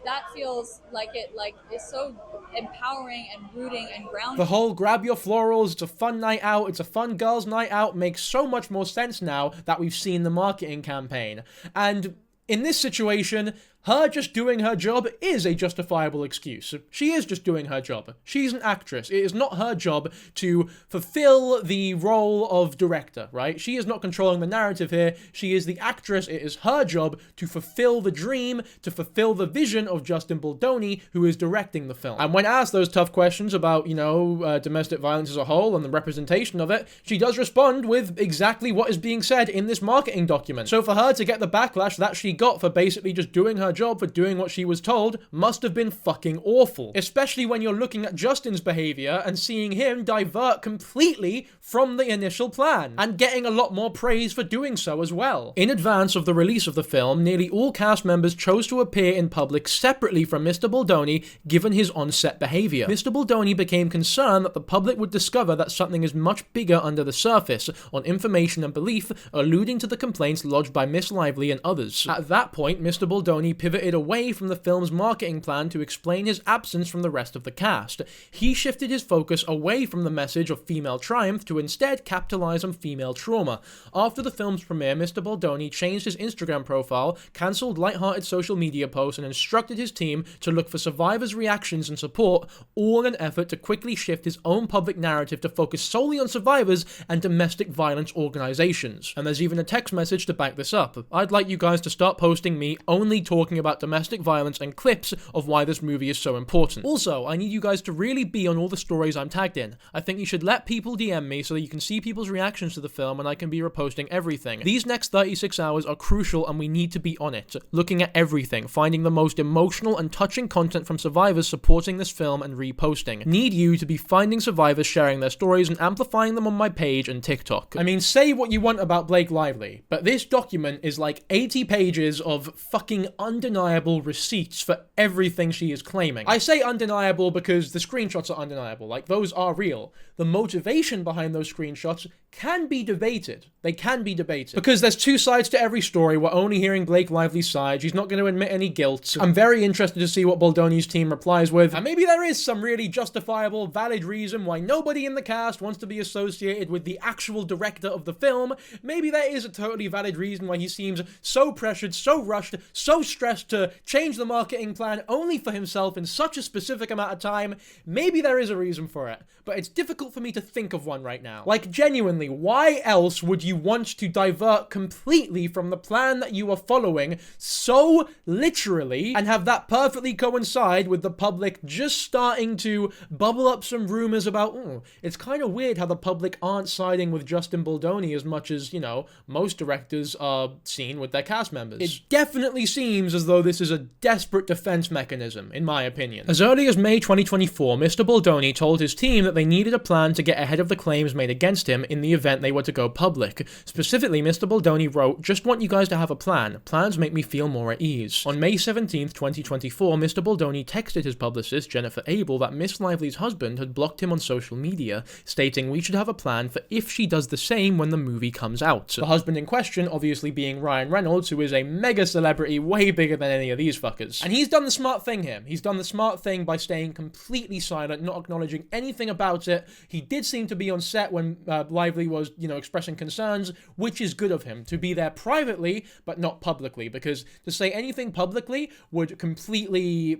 that feels like it's so empowering and rooting and grounding. The whole grab your florals, it's a fun night out, it's a fun girls' night out makes so much more sense now that we've seen the marketing campaign. And in this situation, her just doing her job is a justifiable excuse. She is just doing her job. She's an actress. It is not her job to fulfill the role of director, right? She is not controlling the narrative here. She is the actress. It is her job to fulfill the dream, to fulfill the vision of Justin Baldoni, who is directing the film. And when asked those tough questions about, domestic violence as a whole and the representation of it, she does respond with exactly what is being said in this marketing document. So for her to get the backlash that she got for basically just doing her job, for doing what she was told, must have been fucking awful. Especially when you're looking at Justin's behavior and seeing him divert completely from the initial plan, and getting a lot more praise for doing so as well. In advance of the release of the film, nearly all cast members chose to appear in public separately from Mr. Baldoni, given his on-set behavior. Mr. Baldoni became concerned that the public would discover that something is much bigger under the surface, on information and belief, alluding to the complaints lodged by Miss Lively and others. At that point, Mr. Baldoni pivoted away from the film's marketing plan to explain his absence from the rest of the cast. He shifted his focus away from the message of female triumph to instead capitalize on female trauma. After the film's premiere, Mr. Baldoni changed his Instagram profile, cancelled lighthearted social media posts, and instructed his team to look for survivors' reactions and support, all in an effort to quickly shift his own public narrative to focus solely on survivors and domestic violence organizations. And there's even a text message to back this up. I'd like you guys to start posting me only talking about domestic violence and clips of why this movie is so important. Also, I need you guys to really be on all the stories I'm tagged in. I think you should let people DM me so that you can see people's reactions to the film and I can be reposting everything. These next 36 hours are crucial and we need to be on it, looking at everything, finding the most emotional and touching content from survivors supporting this film and reposting. Need you to be finding survivors sharing their stories and amplifying them on my page and TikTok. I mean, say what you want about Blake Lively, but this document is like 80 pages of fucking undeniable receipts for everything she is claiming. I say undeniable because the screenshots are undeniable, like those are real. The motivation behind those screenshots can be debated. They can be debated. Because there's two sides to every story. We're only hearing Blake Lively's side. She's not going to admit any guilt. I'm very interested to see what Baldoni's team replies with. And maybe there is some really justifiable, valid reason why nobody in the cast wants to be associated with the actual director of the film. Maybe there is a totally valid reason why he seems so pressured, so rushed, so stressed to change the marketing plan only for himself in such a specific amount of time. Maybe there is a reason for it. But it's difficult for me to think of one right now. Like, genuinely, why else would you want to divert completely from the plan that you are following so literally and have that perfectly coincide with the public just starting to bubble up some rumors about, it's kind of weird how the public aren't siding with Justin Baldoni as much as, most directors are seen with their cast members. It definitely seems as though this is a desperate defense mechanism, in my opinion. As early as May 2024, Mr. Baldoni told his team that they needed a plan to get ahead of the claims made against him in the event they were to go public. Specifically, Mr. Baldoni wrote, "Just want you guys to have a plan. Plans make me feel more at ease." On May 17th, 2024, Mr. Baldoni texted his publicist, Jennifer Abel, that Miss Lively's husband had blocked him on social media, stating we should have a plan for if she does the same when the movie comes out. The husband in question obviously being Ryan Reynolds, who is a mega celebrity way bigger than any of these fuckers. And he's done the smart thing here. He's done the smart thing by staying completely silent, not acknowledging anything about it. He did seem to be on set when Lively was, expressing concerns, which is good of him, to be there privately, but not publicly, because to say anything publicly would completely,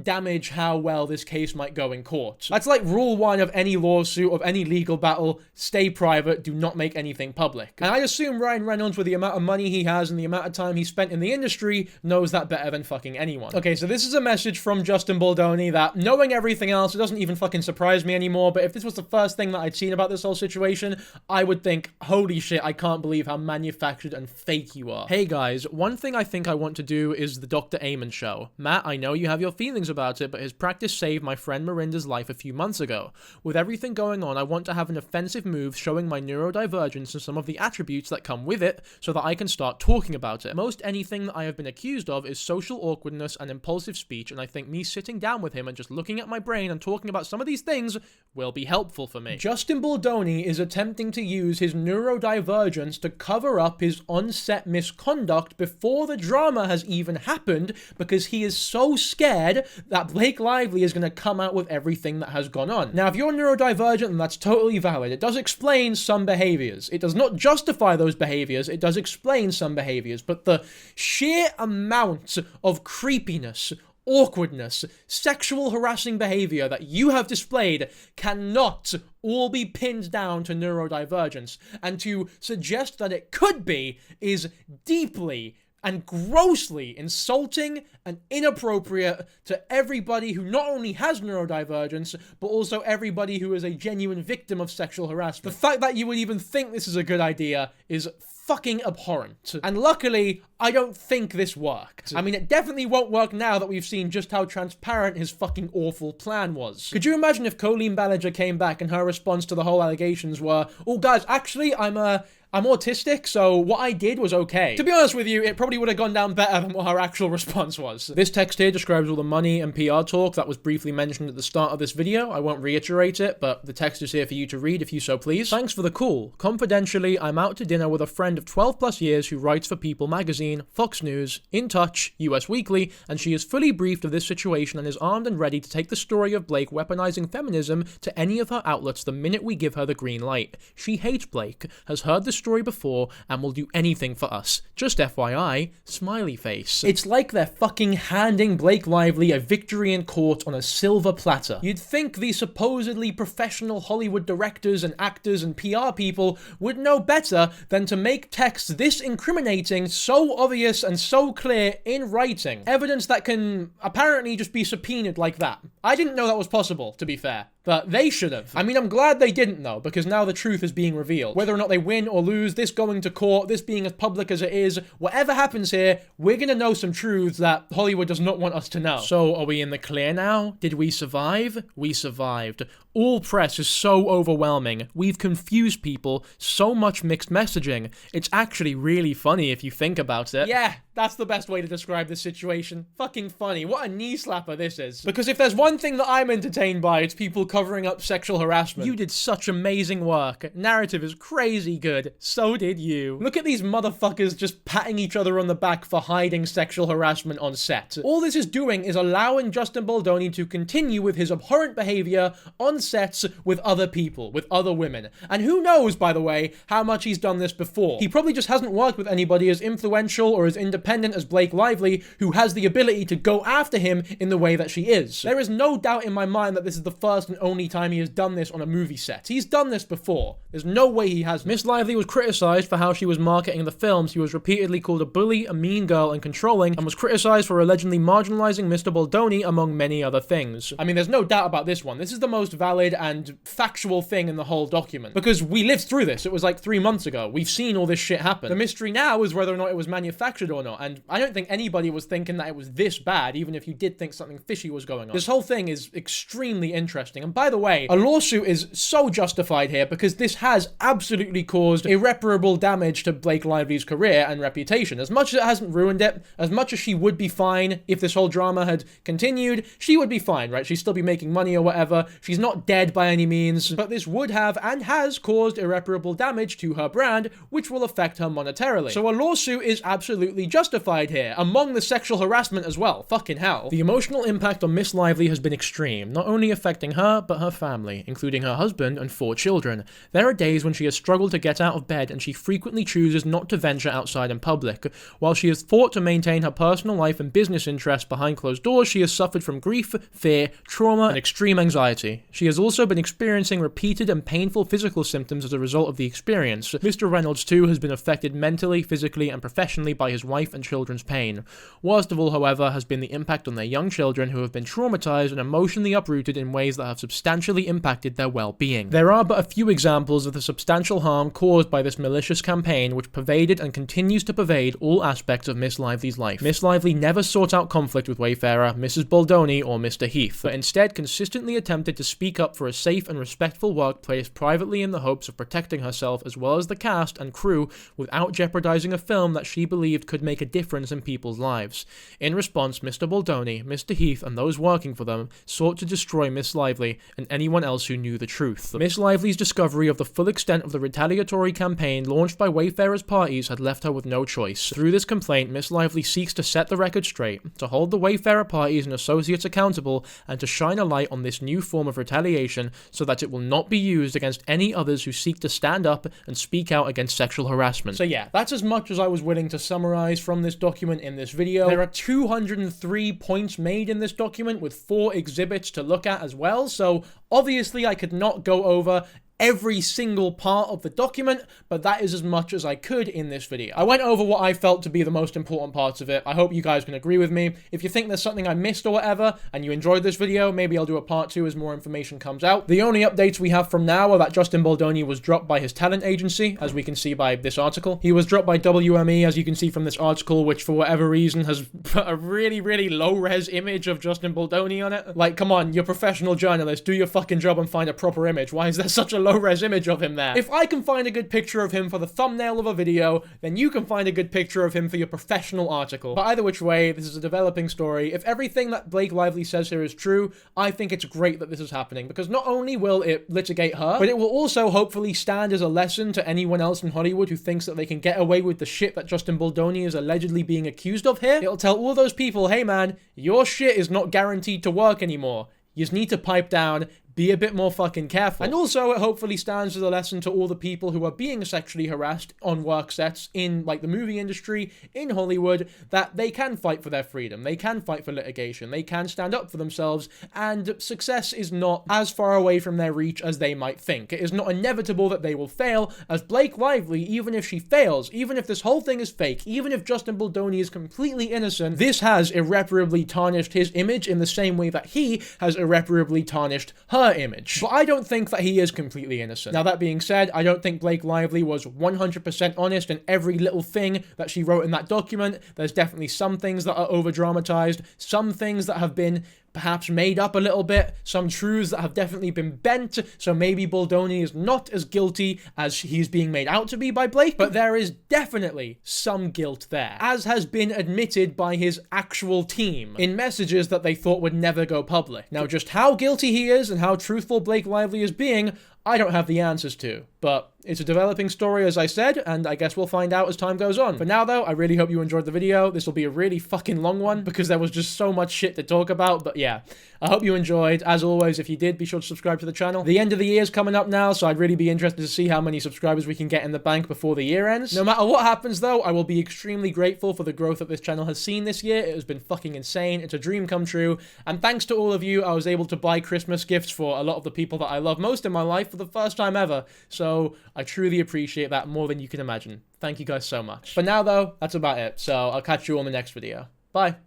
damage how well this case might go in court. That's like rule 1 of any lawsuit, of any legal battle: stay private, do not make anything public. And I assume Ryan Reynolds, with the amount of money he has and the amount of time he spent in the industry, knows that better than fucking anyone. Okay, so this is a message from Justin Baldoni that, knowing everything else, it doesn't even fucking surprise me anymore, but if this was the first thing that I'd seen about this whole situation, I would think, holy shit, I can't believe how manufactured and fake you are. Hey guys, one thing I think I want to do is the Dr. Amen show. Matt, I know you have your feelings about it, but his practice saved my friend Miranda's life a few months ago. With everything going on, I want to have an offensive move showing my neurodivergence and some of the attributes that come with it so that I can start talking about it. Most anything that I have been accused of is social awkwardness and impulsive speech, and I think me sitting down with him and just looking at my brain and talking about some of these things will be helpful for me. Justin Baldoni is attempting to use his neurodivergence to cover up his on-set misconduct before the drama has even happened, because he is so scared that Blake Lively is going to come out with everything that has gone on. Now, if you're neurodivergent, then that's totally valid. It does explain some behaviors. It does not justify those behaviors. It does explain some behaviors, but the sheer amount of creepiness, awkwardness, sexual harassing behavior that you have displayed cannot all be pinned down to neurodivergence, and to suggest that it could be is deeply and grossly insulting and inappropriate to everybody who not only has neurodivergence, but also everybody who is a genuine victim of sexual harassment. The fact that you would even think this is a good idea is fucking abhorrent. And luckily, I don't think this worked. I mean, it definitely won't work now that we've seen just how transparent his fucking awful plan was. Could you imagine if Colleen Ballinger came back and her response to the whole allegations were, "Oh guys, actually, I'm autistic, so what I did was okay." To be honest with you, it probably would have gone down better than what her actual response was. This text here describes all the money and PR talk that was briefly mentioned at the start of this video. I won't reiterate it, but the text is here for you to read if you so please. Thanks for the call. Confidentially, I'm out to dinner with a friend of 12 plus years who writes for People magazine, Fox News, In Touch, US Weekly, and she is fully briefed of this situation and is armed and ready to take the story of Blake weaponizing feminism to any of her outlets the minute we give her the green light. She hates Blake, has heard the story before, and will do anything for us. Just FYI, smiley face. It's like they're fucking handing Blake Lively a victory in court on a silver platter. You'd think the supposedly professional Hollywood directors and actors and PR people would know better than to make texts this incriminating so obvious and so clear in writing. Evidence that can apparently just be subpoenaed like that. I didn't know that was possible, to be fair. But they should have. I mean, I'm glad they didn't though, because now the truth is being revealed. Whether or not they win or lose, this going to court, this being as public as it is, whatever happens here, we're gonna know some truths that Hollywood does not want us to know. So, are we in the clear now? Did we survive? We survived. All press is so overwhelming. We've confused people, so much mixed messaging. It's actually really funny if you think about it. Yeah, that's the best way to describe this situation. Fucking funny. What a knee slapper this is. Because if there's one thing that I'm entertained by, it's people covering up sexual harassment. You did such amazing work. Narrative is crazy good. So did you. Look at these motherfuckers just patting each other on the back for hiding sexual harassment on set. All this is doing is allowing Justin Baldoni to continue with his abhorrent behavior on sets with other people, with other women. And who knows, by the way, how much he's done this before. He probably just hasn't worked with anybody as influential or as independent as Blake Lively, who has the ability to go after him in the way that she is. There is no doubt in my mind that this is the first and only time he has done this on a movie set. He's done this before. There's no way he hasn't. Miss Lively was criticized for how she was marketing the film. She was repeatedly called a bully, a mean girl, and controlling, and was criticized for allegedly marginalizing Mr. Baldoni, among many other things. I mean, there's no doubt about this one. This is the most valid and factual thing in the whole document. Because we lived through this. It was like 3 months ago. We've seen all this shit happen. The mystery now is whether or not it was manufactured or not, and I don't think anybody was thinking that it was this bad, even if you did think something fishy was going on. This whole thing is extremely interesting, and by the way, a lawsuit is so justified here because this has absolutely caused irreparable damage to Blake Lively's career and reputation. As much as it hasn't ruined it, as much as she would be fine if this whole drama had continued, she would be fine, right? She'd still be making money or whatever. She's not dead by any means, but this would have and has caused irreparable damage to her brand, which will affect her monetarily. So a lawsuit is absolutely justified here, among the sexual harassment as well. Fucking hell. The emotional impact on Miss Lively has been extreme, not only affecting her, her, but her family, including her husband and 4 children. There are days when she has struggled to get out of bed, and she frequently chooses not to venture outside in public. While she has fought to maintain her personal life and business interests behind closed doors, she has suffered from grief, fear, trauma, and extreme anxiety. She has also been experiencing repeated and painful physical symptoms as a result of the experience. Mr. Reynolds, too, has been affected mentally, physically, and professionally by his wife and children's pain. Worst of all, however, has been the impact on their young children, who have been traumatized and emotionally uprooted in ways that have substantially impacted their well-being. There are but a few examples of the substantial harm caused by this malicious campaign, which pervaded and continues to pervade all aspects of Miss Lively's life. Miss Lively never sought out conflict with Wayfarer, Mrs. Baldoni, or Mr. Heath, but instead consistently attempted to speak up for a safe and respectful workplace privately in the hopes of protecting herself as well as the cast and crew without jeopardizing a film that she believed could make a difference in people's lives. In response, Mr. Baldoni, Mr. Heath, and those working for them sought to destroy Miss Lively and anyone else who knew the truth. Miss Lively's discovery of the full extent of the retaliatory campaign launched by Wayfarer's parties had left her with no choice. Through this complaint, Miss Lively seeks to set the record straight, to hold the Wayfarer parties and associates accountable, and to shine a light on this new form of retaliation so that it will not be used against any others who seek to stand up and speak out against sexual harassment. So yeah, that's as much as I was willing to summarize from this document in this video. There are 203 points made in this document with 4 exhibits to look at as well, so obviously I could not go over every single part of the document, but that is as much as I could in this video. I went over what I felt to be the most important parts of it. I hope you guys can agree with me. If you think there's something I missed or whatever, and you enjoyed this video, maybe I'll do a part 2 as more information comes out. The only updates we have from now are that Justin Baldoni was dropped by his talent agency, as we can see by this article. He was dropped by WME, as you can see from this article, which for whatever reason has put a really, really low-res image of Justin Baldoni on it. Like, come on, you're a professional journalist, do your fucking job and find a proper image. Why is there such a low-res image of him there? If I can find a good picture of him for the thumbnail of a video, then you can find a good picture of him for your professional article. But either which way, this is a developing story. If everything that Blake Lively says here is true, I think it's great that this is happening, because not only will it litigate her, but it will also hopefully stand as a lesson to anyone else in Hollywood who thinks that they can get away with the shit that Justin Baldoni is allegedly being accused of here. It'll tell all those people, hey man, your shit is not guaranteed to work anymore. You just need to pipe down, be a bit more fucking careful. And also, it hopefully stands as a lesson to all the people who are being sexually harassed on work sets in, like, the movie industry, in Hollywood, that they can fight for their freedom, they can fight for litigation, they can stand up for themselves, and success is not as far away from their reach as they might think. It is not inevitable that they will fail, as Blake Lively, even if she fails, even if this whole thing is fake, even if Justin Baldoni is completely innocent, this has irreparably tarnished his image in the same way that he has irreparably tarnished her image. But I don't think that he is completely innocent. Now, that being said, I don't think Blake Lively was 100% honest in every little thing that she wrote in that document. There's definitely some things that are over-dramatized, some things that have been perhaps made up a little bit, some truths that have definitely been bent, so maybe Baldoni is not as guilty as he's being made out to be by Blake, but there is definitely some guilt there, as has been admitted by his actual team in messages that they thought would never go public. Now, just how guilty he is and how truthful Blake Lively is being, I don't have the answers to, but it's a developing story, as I said, and I guess we'll find out as time goes on. For now, though, I really hope you enjoyed the video. This will be a really fucking long one, because there was just so much shit to talk about, but yeah. I hope you enjoyed. As always, if you did, be sure to subscribe to the channel. The end of the year is coming up now, so I'd really be interested to see how many subscribers we can get in the bank before the year ends. No matter what happens, though, I will be extremely grateful for the growth that this channel has seen this year. It has been fucking insane. It's a dream come true, and thanks to all of you, I was able to buy Christmas gifts for a lot of the people that I love most in my life for the first time ever, so I truly appreciate that more than you can imagine. Thank you guys so much. For now, though, that's about it, so I'll catch you on the next video. Bye.